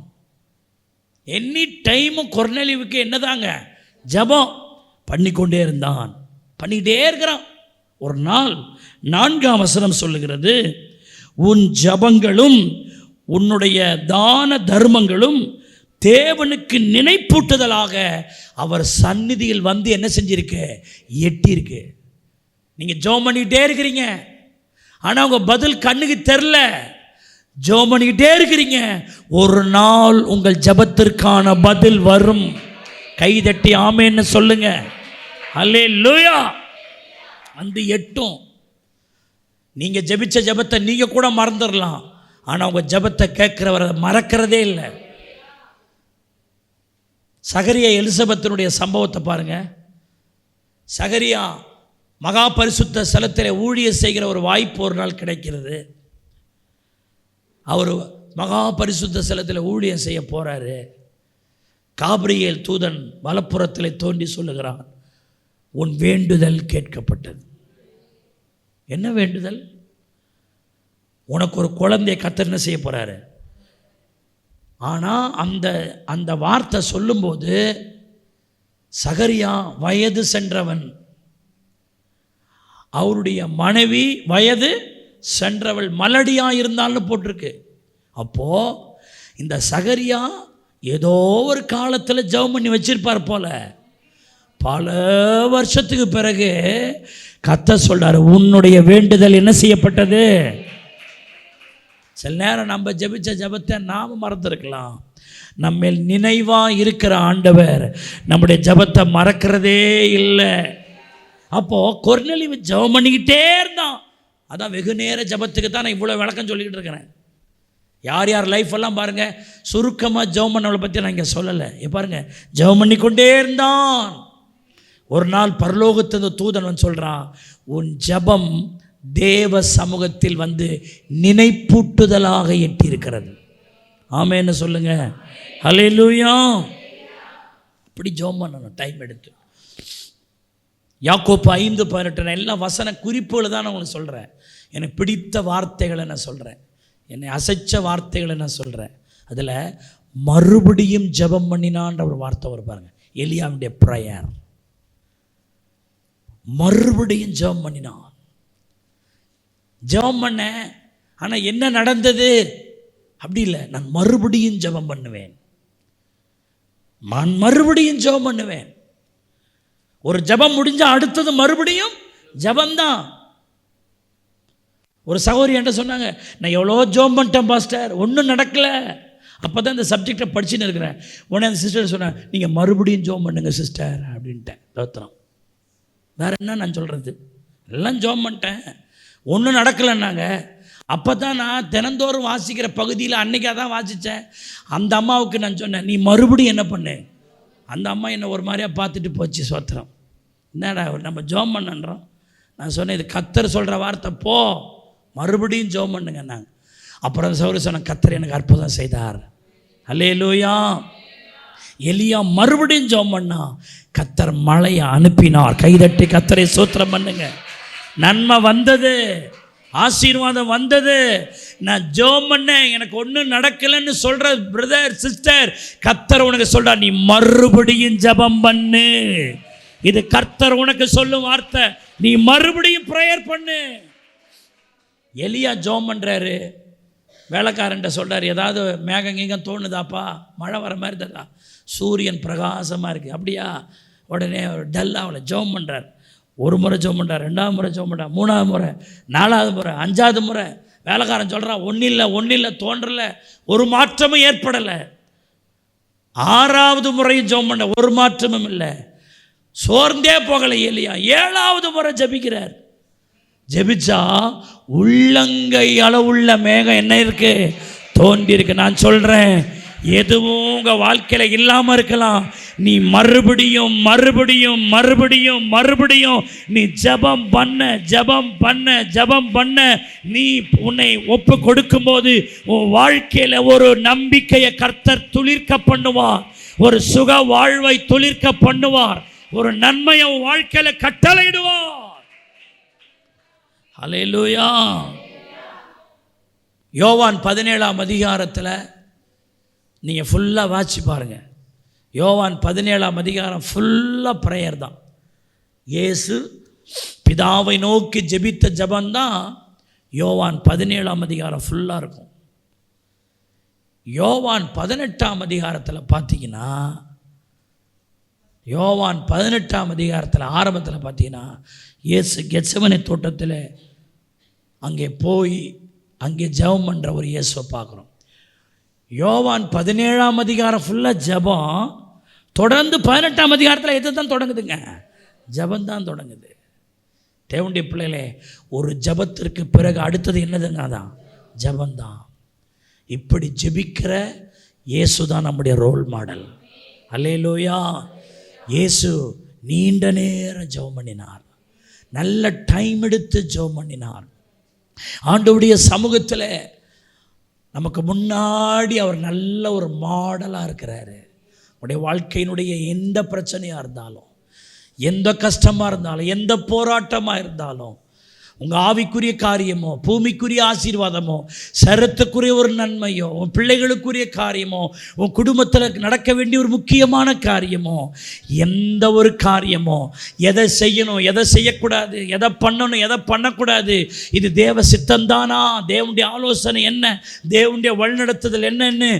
எனி டைமும் கொர்நேலியுவுக்கு என்னதாங்க? ஜெபம் பண்ணிக்கொண்டே இருந்தான், பண்ணிக்கிட்டே இருக்கிறான். ஒரு நாள் 4ஆம் வசனம் சொல்லுகிறது, உன் ஜெபங்களும் உன்னுடைய தான தர்மங்களும் தேவனுக்கு நினைப்பூட்டுதலாக அவர் சந்நிதியில் வந்து என்ன செஞ்சிருக்கு? எட்டியிருக்கு. நீங்கள் ஜெபம் பண்ணிக்கிட்டே இருக்கிறீங்க, ஆனால் உங்கள் பதில் கண்ணுக்கு தெரில. ஜெபம் பண்ணிக்கிட்டே இருக்கிறீங்க, ஒரு நாள் உங்கள் ஜெபத்திற்கான பதில் வரும். கைதட்டி ஆமென்னு சொல்லுங்க. அல்லேலூயா. வந்து எட்டும். நீங்கள் ஜெபிச்ச ஜெபத்தை நீங்கள் கூட மறந்துடலாம், ஆனால் உங்கள் ஜெபத்தை கேட்குறவரை மறக்கிறதே இல்லை. சகரியா எலிசபெத்தினுடைய சம்பவத்தை பாருங்க. சகரியா மகா பரிசுத்த ஸ்தலத்தில் ஊழியம் செய்கிற ஒரு வாய்ப்பு ஒரு நாள் கிடைக்கிறது. அவர் மகா பரிசுத்த ஸ்தலத்தில் ஊழியம் செய்ய போகிறாரு. காபிரியேல் தூதன் வலப்புறத்தில் தோன்றி சொல்லுகிறான், உன் வேண்டுதல் கேட்கப்பட்டது. என்ன வேண்டுதல்? உனக்கு ஒரு குழந்தைய கர்த்தர் என்ன செய்ய போகிறாரு. ஆனால் அந்த வார்த்தை சொல்லும்போது சகரியா வயது சென்றவன், அவருடைய மனைவி வயது சென்றவள், மலடியாக இருந்தாலும் போட்டிருக்கு. அப்போது இந்த சகரியா ஏதோ ஒரு காலத்தில் ஜெபம் பண்ணி வச்சிருப்பார் போல. பல வருஷத்துக்கு பிறகு கர்த்தர் சொல்றார், உன்னுடைய வேண்டுதல் என்ன செய்யப்பட்டது. சில நேரம் நம்ம ஜெபிச்ச ஜெபத்தை நாம் மறந்துருக்கலாம். நம்ம நினைவாக இருக்கிற ஆண்டவர் நம்முடைய ஜெபத்தை மறக்கிறதே இல்லை. அப்போது கொர்நேலியு ஜெபம் பண்ணிக்கிட்டே இருந்தான். அதான் வெகு நேர ஜெபத்துக்கு தான் நான் இவ்வளோ விளக்கம் சொல்லிக்கிட்டு இருக்கிறேன். யார் யார் லைஃப்பெல்லாம் பாருங்கள், சுருக்கமாக ஜெபம் பண்ணவளை பற்றி நான் இங்கே சொல்லலை. பாருங்கள், ஜெபம் பண்ணிக்கொண்டே இருந்தான். ஒரு நாள் பரலோகத்திலிருந்து தூதன் வந்து சொல்கிறான், உன் ஜெபம் தேவ சமூகத்தில் வந்து நினைப்பூட்டுதலாக எட்டியிருக்கிறது. ஆமென்னு சொல்லுங்க. அல்லேலூயா. அப்படி ஜெபம் பண்ணணும் டைம் எடுத்து. யாக்கோப்பு 5:18 நான் எல்லா வசன குறிப்புகளை தான் நான் உங்களுக்கு சொல்கிறேன். எனக்கு பிடித்த வார்த்தைகளை நான் சொல்கிறேன், என்னை அசைச்ச வார்த்தைகளை நான் சொல்கிறேன். அதில் மறுபடியும் ஜெபம் பண்ணினான்ற ஒரு வார்த்தை வரும் பாருங்க. எலியாவுடைய ப்ரேயர். மறுபடியும் ஜெபம் பண்ணினான். ஜெபம் பண்ண, ஆனால் என்ன நடந்தது அப்படி இல்லை. நான் மறுபடியும் ஜெபம் பண்ணுவேன், நான் மறுபடியும் ஜெபம் பண்ணுவேன். ஒரு ஜெபம் முடிஞ்சால் அடுத்தது மறுபடியும் ஜெபந்தான். ஒரு சகோதரி என்கிட்ட சொன்னாங்க, நான் எவ்வளோ ஜெபம் பண்ணிட்டேன் பாஸ்டர், ஒன்றும் நடக்கலை. அப்போ தான் இந்த சப்ஜெக்டை படிச்சுன்னு இருக்கிறேன். உடனே அந்த சிஸ்டர் சொன்னேன், நீங்கள் மறுபடியும் ஜெபம் பண்ணுங்க சிஸ்டர் அப்படின்ட்டேன். தோத்திரம். வேறு என்ன நான் சொல்கிறது, எல்லாம் ஜெபம் பண்ணிட்டேன், ஒன்றும் நடக்கலைன்னாங்க. அப்போ தான் நான் தினந்தோறும் வாசிக்கிற பகுதியில் அன்றைக்காக தான் வாசித்தேன். அந்த அம்மாவுக்கு நான் சொன்னேன், நீ மறுபடியும் என்ன பண்ணு. அந்த அம்மா என்னை ஒரு மாதிரியாக பார்த்துட்டு போச்சு. சோத்திரம். என்னடா நம்ம ஜெபம் பண்ணுன்றோம். நான் சொன்னேன், இது கர்த்தர் சொல்கிற வார்த்தை, போ மறுபடியும் ஜெபம் பண்ணுங்க. நாங்கள் அப்புறம் சௌரி சொன்ன, கர்த்தர் எனக்கு அற்புதம் செய்தார். அல்லேலூயா. எலியா மறுபடியும் ஜெபம் பண்ணா, கர்த்தர் மழையை அனுப்பினார். கைதட்டி கர்த்தரை ஸ்தோத்திரம் பண்ணுங்க. நன்மை வந்தது, ஆசீர்வாதம் வந்தது. நான் ஜெபம் பண்ணேன், எனக்கு ஒன்றும் நடக்கலைன்னு சொல்கிற பிரதர் சிஸ்டர், கர்த்தர் உனக்கு சொல்கிறார், நீ மறுபடியும் ஜெபம் பண்ணு. இது கர்த்தர் உனக்கு சொல்லும் வார்த்தை, நீ மறுபடியும் ப்ரேயர் பண்ணு. எலியா ஜெபம் பண்ணுறாரு, வேலைக்காரன்ட்ட சொல்கிறார், ஏதாவது மேகம் கீகம் தோணுதாப்பா, மழை வர மாதிரி தரா, சூரியன் பிரகாசமாக இருக்குது. அப்படியா? உடனே டல்லாவில் ஜெபம் பண்ணுறார். ஒரு முறை ஜெபம் பண்ணுறார், 2வது முறை ஜெபம் பண்ணுறார், 3வது முறை, 4வது முறை, 5வது முறை. வேலைக்காரன் சொல்கிறான், ஒன்றும் இல்லை தோன்றலை, ஒரு மாற்றமும் ஏற்படலை. 6வது முறையும் ஜெபம் பண்ண, ஒரு மாற்றமும் இல்லை. சோர்ந்தே போகலை எலியா. 7வது முறை ஜெபிக்கிறார். ஜெபிச்சா உள்ளங்கை அளவுள்ள மேகம் என்ன இருக்கு? தோன்றி இருக்கு. நான் சொல்கிறேன், எதுவும் உங்கள் வாழ்க்கையில் இல்லாமல் இருக்கலாம். நீ மறுபடியும் மறுபடியும் மறுபடியும் மறுபடியும் நீ ஜெபம் பண்ண நீ உன்னை ஒப்பு கொடுக்கும்போது உன் வாழ்க்கையில் ஒரு நம்பிக்கையை கர்த்தர் துளிர்க்க பண்ணுவார், ஒரு சுக வாழ்வை துளிர்க்க பண்ணுவார், ஒரு நன்மையை உன் வாழ்க்கையில் கட்டளையிடுவார். ஹல்லேலூயா. யோவான் 17ஆம் அதிகாரத்தில் நீங்கள் ஃபுல்லாக வாட்சி பாருங்கள். யோவான் 17ஆம் அதிகாரம் ஃபுல்லாக ப்ரேயர் தான். இயேசு பிதாவை நோக்கி ஜெபித்த ஜபந்தான் யோவான் 17ஆம் அதிகாரம் ஃபுல்லாக இருக்கும். யோவான் 18ஆம் அதிகாரத்தில் பார்த்தீங்கன்னா, யோவான் 18ஆம் அதிகாரத்தில் ஆரம்பத்தில் பார்த்தீங்கன்னா, இயேசு கெத்செமனே தோட்டத்தில் அங்கே போய் அங்கே ஜெபம் பண்ணுற ஒரு இயேசுவை பார்க்குறோம். யோவான் 17ஆம் அதிகாரம் ஃபுல்லாக ஜெபம். தொடர்ந்து 18ஆம் அதிகாரத்தில் எது தான் தொடங்குதுங்க? ஜெபந்தான் தொடங்குது. தேவனுடைய பிள்ளைகளே, ஒரு ஜெபத்திற்கு பிறகு அடுத்தது என்னதுங்க? அதான் ஜெபந்தான். இப்படி ஜெபிக்கிற இயேசு தான் நம்முடைய ரோல் மாடல். அல்லேலூயா. இயேசு நீண்ட நேரம் ஜெபம் பண்ணினார், நல்ல டைம் எடுத்து ஜெபம் பண்ணினார். ஆண்டவருடைய சமூகத்தில் நமக்கு முன்னாடி அவர் நல்ல ஒரு மாடலாக இருக்கிறாரு. உடைய வாழ்க்கையினுடைய எந்த பிரச்சனையாக இருந்தாலும், எந்த கஷ்டமாக இருந்தாலும், எந்த போராட்டமாக இருந்தாலும், உங்கள் ஆவிக்குரிய காரியமோ, பூமிக்குரிய ஆசீர்வாதமோ, சரத்துக்குரிய ஒரு நன்மையோ, உன் பிள்ளைகளுக்குரிய காரியமோ, உன் குடும்பத்தில் நடக்க வேண்டிய ஒரு முக்கியமான காரியமோ, எந்த ஒரு காரியமோ, எதை செய்யணும், எதை செய்யக்கூடாது, எதை பண்ணணும், எதை பண்ணக்கூடாது, இது தேவ சித்தந்தானா, தேவனுடைய ஆலோசனை என்ன, தேவனுடைய வழிநடத்துதல் என்னன்னு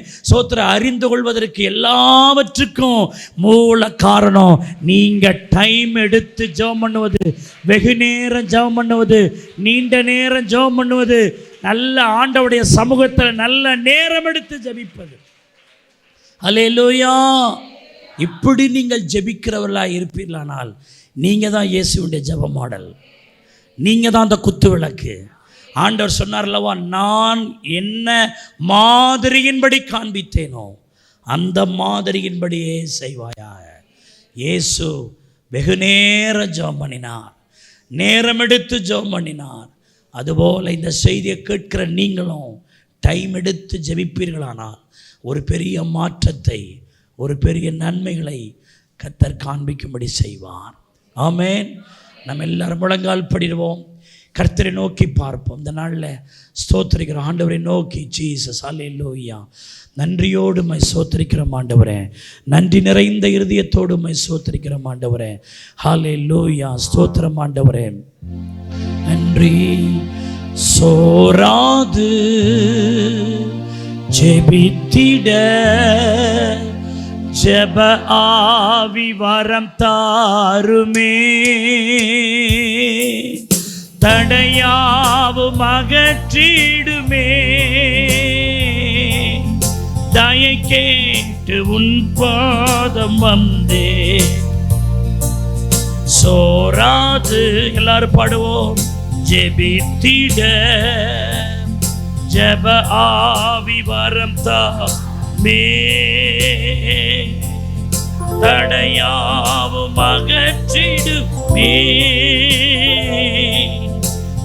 அறிந்து கொள்வதற்கு எல்லாவற்றுக்கும் மூல காரணம் நீங்கள் டைம் எடுத்து ஜெபம் பண்ணுவது, வெகு நேரம் ஜெபம் பண்ணுவது, நீண்ட நேரம் ஜெபம் பண்ணுவது, நல்ல ஆண்டவருடைய சமூகத்தில் நல்ல நேரம் எடுத்து ஜெபிப்பது. அல்லேலூயா. இப்படி நீங்கள் ஜெபிக்கிறவர்களாக இருப்பீர்களானால் நீங்கள் தான் இயேசுவுடைய ஜெப மாடல், நீங்கள் தான் அந்த குத்து விளக்கு. ஆண்டவர் சொன்னார் அல்லவா, நான் என்ன மாதிரியின்படி காண்பித்தேனோ அந்த மாதிரியின்படியே செய்வாயாக. இயேசு வெகு நேரம் ஜெபம் பண்ணினார், நேரம் எடுத்து ஜெபம் பண்ணினார். அதுபோல் இந்த செய்தியை கேட்கிற நீங்களும் டைம் எடுத்து ஜெபிப்பீர்களானால் ஒரு பெரிய மாற்றத்தை, ஒரு பெரிய நன்மைகளை கர்த்தர் காண்பிக்கும்படி செய்வார். ஆமென். நம்ம எல்லாரும் முழங்கால் படிடுவோம், கர்த்தரை நோக்கி பார்ப்போம். இந்த நாளில் ஸ்தோத்திரிக்கிறோம் ஆண்டவரை நோக்கி. ஜீசஸ் அல்லேலூயா. நன்றியோடு மை சோத்திரிக்கிறோம் ஆண்டவரே, நன்றி நிறைந்த இருதயத்தோடு மை சோத்திரிக்கிறோம் ஆண்டவரே. ஹல்லேலூயா. ஸ்தோத்திரம் ஆண்டவரே. நன்றி. சோராது ஜெபித்திட ஜெப ஆவி வரம் தாருமே, தடையாவும் அகற்றிடுமே, தயை கேட்டு உன் பாதம் வந்தே. சோராது எல்லாரும் பாடுவோம். ஜெபித்திட ஜெப ஆவி வரம் தாமே, தடையாவும் அகற்றிடுமே,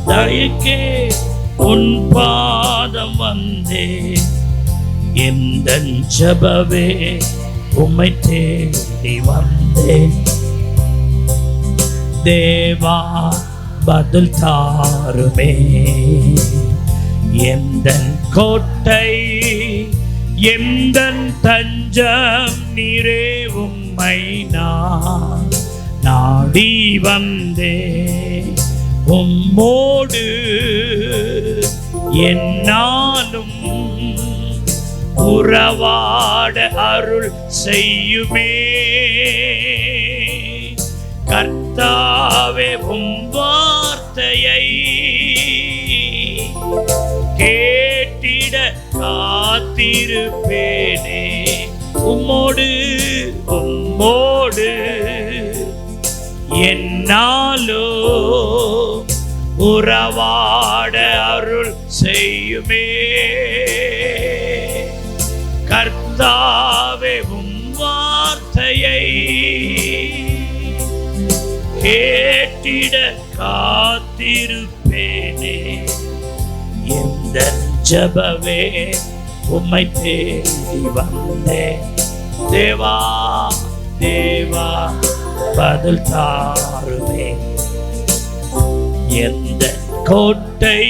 தயக்கே உன் பாதம் வந்தே. எந்தன் ஜெபவே உம்மை தேடி வந்தேன், தேவா பதில் தாருமே. எந்தன் கோட்டை எந்தன் தஞ்சம் நீரே, உம்மை நான் நாடி வந்தே. உம்மோடு என்னாலும் உறவாட அருள் செய்யுமே. கர்த்தாவே உம் வார்த்தையை கேட்டிட காத்திருப்பேனே. உம்மோடு என்னாலோ உறவாட அருள் செய்யுமே. கர்த்தாவே உம் வார்த்தையை கேட்டிட காத்திருப்பேனே. எந்த ஜெபமே உம்மை தேடி வந்தேன். தேவா தேவா பதில் தாருமே. எந்த கோட்டை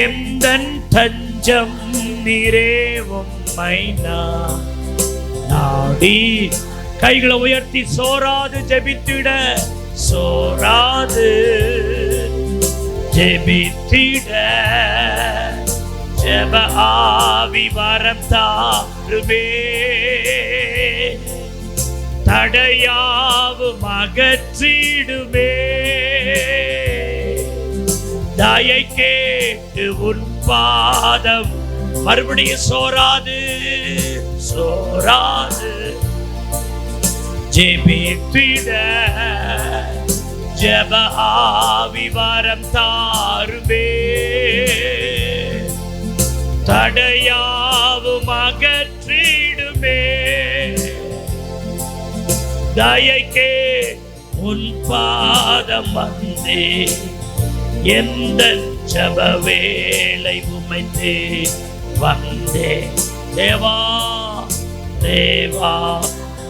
எந்த தஞ்சம் நீரே உம்மை நாடி. கைகளை உயர்த்தி சோராது ஜெபித்திட, சோராது ஜெபித்திட ஜெப ஆவி வரம் தாருமே. தடையாவும் அகற்றிடுமே. தயை கேட்டு உன் பாதம். மறுபடியும் சோராது ஜெபித்திட ஜெப ஆவி வரம் தாருமே. தடையாவும் அகற்றிடுமே. தயைக்கே உன் பாதம் வந்தே. எந்த ஜெப வேளை உமைத்தே வந்தே. தேவா தேவா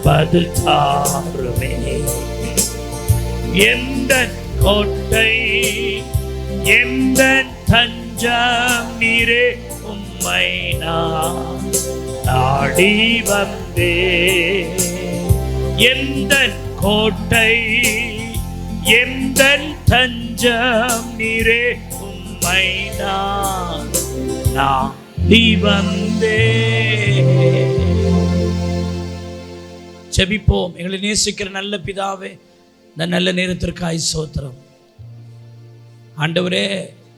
பதில் தாருமே. எந்த கோட்டை எந்த தஞ்சம் நீரே உம்மை நாடி வந்தே. எந்த கோட்டை எந்த தஞ்சம் நீரே உம்மை நாடி வந்தே. ஜெபிப்போம். எங்களை நேசிக்கிற நல்ல பிதாவே, இந்த நல்ல நேரத்திற்காய் ஸ்தோத்திரம். ஆண்டவரே,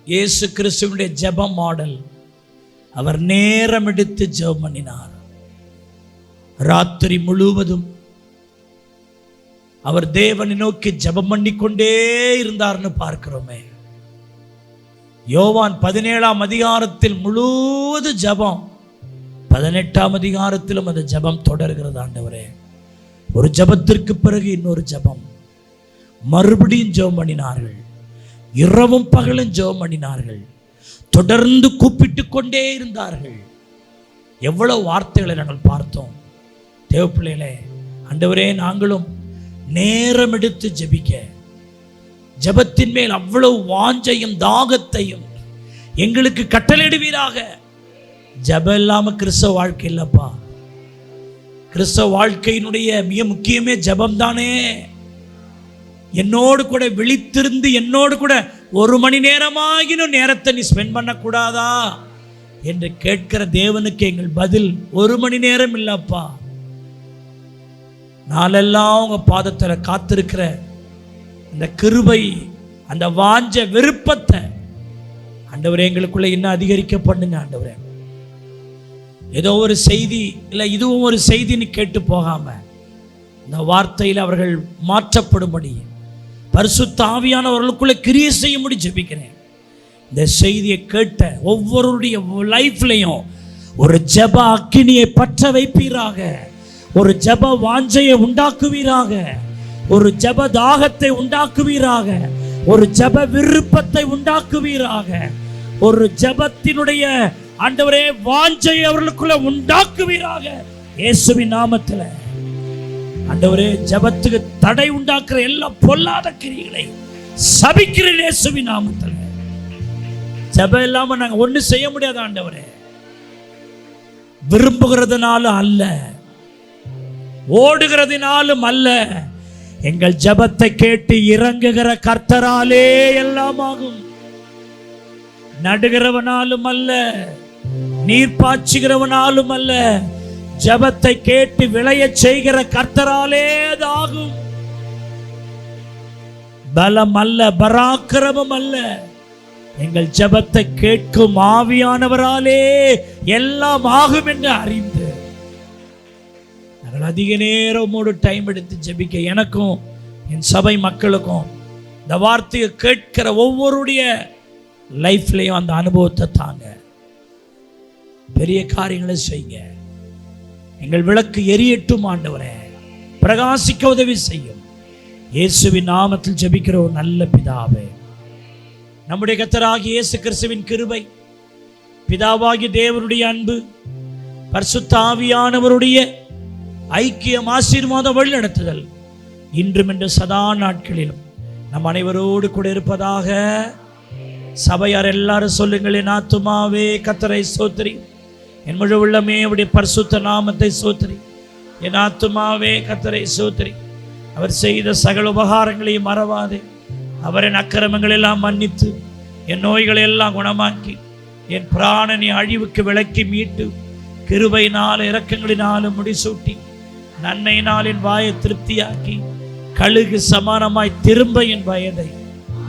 இயேசு கிறிஸ்துவினுடைய ஜெப மாடல். அவர் நேரம் எடுத்து ஜெபம் பண்ணினார். ராத்திரி முழுவதும் அவர் தேவனை நோக்கி ஜெபம் பண்ணிக்கொண்டே இருந்தார்னு பார்க்கிறோமே. யோவான் 17ஆம் அதிகாரத்தில் முழுவதும் ஜெபம், 18ஆம் அதிகாரத்திலும் அந்த ஜெபம் தொடர்கிறது. ஆண்டவரே, ஒரு ஜெபத்திற்கு பிறகு இன்னொரு ஜெபம். மறுபடியும் ஜெபம் பண்ணினார்கள். இரவும் பகலும் ஜெபம் பண்ணினார்கள். தொடர்ந்து கூப்பிட்டு கொண்டே இருந்தார்கள். எவ்வளவு வார்த்தைகளை நாங்கள் பார்த்தோம். தேவ பிள்ளைகளே, ஆண்டவரே, நாங்களும் நேரம் எடுத்து ஜெபிக்க, ஜெபத்தின் மேல் அவ்வளவு வாஞ்சையும் தாகத்தையும் எங்களுக்கு கட்டளையிடுவீராக. ஜெபம் இல்லாம கிறிஸ்தவ வாழ்க்கை இல்லப்பா. கிறிஸ்தவ வாழ்க்கையினுடைய மிக முக்கியமே ஜெபம் தானே. என்னோடு கூட விழித்திருந்து என்னோடு கூட 1 மணி நேரமாகினும் நேரத்தை நீ ஸ்பெண்ட் பண்ணக்கூடாதா என்று கேட்கிற தேவனுக்கு எங்கள் பதில் 1 மணி நேரம் இல்லப்பா. நாளெல்லாம் உங்க பாதத்தில் காத்திருக்கிற அந்த கிருபை, அந்த வாஞ்ச விருப்பத்தை ஆண்டவரே எங்களுக்குள்ள இன்னும் அதிகரிக்க பண்ணுங்க. ஆண்டவரே, ஏதோ ஒரு செய்தி இல்லை இதுவும் ஒரு செய்தின்னு கேட்டு போகாம இந்த வார்த்தையில் அவர்கள் மாற்றப்படும்படி பரிசுத்த ஆவியானவர்களுக்குள்ள கிரியை செய்யும்படி ஜெபிக்கிறேன். இந்த செய்தியை கேட்ட ஒவ்வொருடைய லைஃப்லையும் ஒரு ஜெப அக்கினியை பற்ற வைப்பீராக. ஒரு ஜெப வாஞ்சையை உண்டாக்குவீராக. ஒரு ஜெப தாகத்தை உண்டாக்குவீராக. ஒரு ஜெப விருப்பத்தை உண்டாக்குவீராக. ஒரு ஜெபத்தினுடைய ஆண்டவரே வாஞ்சையை அவர்களுக்குள்ள உண்டாக்குவீராக. இயேசுவின் நாமத்தில் ஆண்டவரே, ஜெபத்துக்கு தடை உண்டாக்குற எல்லா பொல்லாத கிரியைகளை சபிக்கிறேன் இயேசுவின் நாமத்தில். ஜெபம் இல்லாம நாங்க ஒண்ணு செய்ய முடியாது ஆண்டவரே. விரும்புகிறதுனாலும் அல்ல, ஓடுகிறதுனாலும் அல்ல, எங்கள் ஜெபத்தை கேட்டு இறங்குகிற கர்த்தராலே எல்லாம் ஆகும். நடுகிறவனாலும் அல்ல, நீர் பாய்ச்சுகிறவனாலும் அல்ல, ஜெபத்தை கேட்டு விளைய செய்கிற கர்த்தராலே அது ஆகும். பலம் அல்ல, பராக்கிரமம் அல்ல, எங்கள் ஜெபத்தை கேட்கும் ஆவியானவராலே எல்லாம் ஆகும் என்று அறிந்து நாங்கள் அதிக நேரம் டைம் எடுத்து ஜெபிக்க எனக்கும் என் சபை மக்களுக்கும் இந்த வார்த்தையை கேட்கிற ஒவ்வொருடைய லைஃப்லையும் அந்த அனுபவத்தை தாங்க. பெரிய காரியங்களை செய்யுங்க. எங்கள் விளக்கு எரியட்டும் ஆண்டவரே, பிரகாசிக்க உதவி செய்யும். இயேசுவின் நாமத்தில் ஜெபிக்கிற ஒரு நல்ல பிதாவே, நம்முடைய கர்த்தராகிய இயேசு கிறிஸ்துவின் கிருபை, பிதாவாகிய தேவனுடைய அன்பு, பரிசுத்த ஆவியானவருடைய ஐக்கியம், ஆசீர்வாதம், வழிநடத்துதல் இன்றும் என்று சதா நாட்களிலும் நம் அனைவரோடு கூட இருப்பதாக. சபையார் எல்லாரும் சொல்லுங்கள், என் ஆத்துமாவே கர்த்தரை ஸ்தோத்திரி, என் முழு உள்ளமே அவருடைய பரிசுத்த நாமத்தை ஸ்தோத்திரி. என் ஆத்துமாவே கர்த்தரை ஸ்தோத்திரி, அவர் செய்த சகல உபகாரங்களையும் மறவாதே. அவர் என் அக்கிரமங்கள் எல்லாம் மன்னித்து என் நோய்களை எல்லாம் குணமாக்கி என் பிராணனை அழிவுக்கு விலக்கி மீட்டு கிருபையினால் இரக்கங்களினாலும் முடிசூட்டி நன்மையினால் என் வாயை திருப்தியாக்கி கழுகு சமானமாய் திரும்ப என் வயதை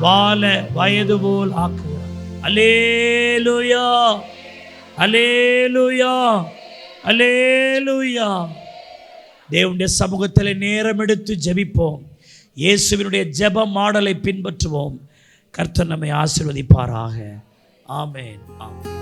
வாழ வயது போல் ஆக்குவார். அல்லேலூயா, அல்லேலூயா, அல்லேலூயா. தேவனுடைய சமூகத்தில் நேரம் எடுத்து ஜெபிப்போம். இயேசுவினுடைய ஜெப மாடலை பின்பற்றுவோம். கர்த்தர் நம்மை ஆசீர்வதிப்பாராக. ஆமென், ஆமென்.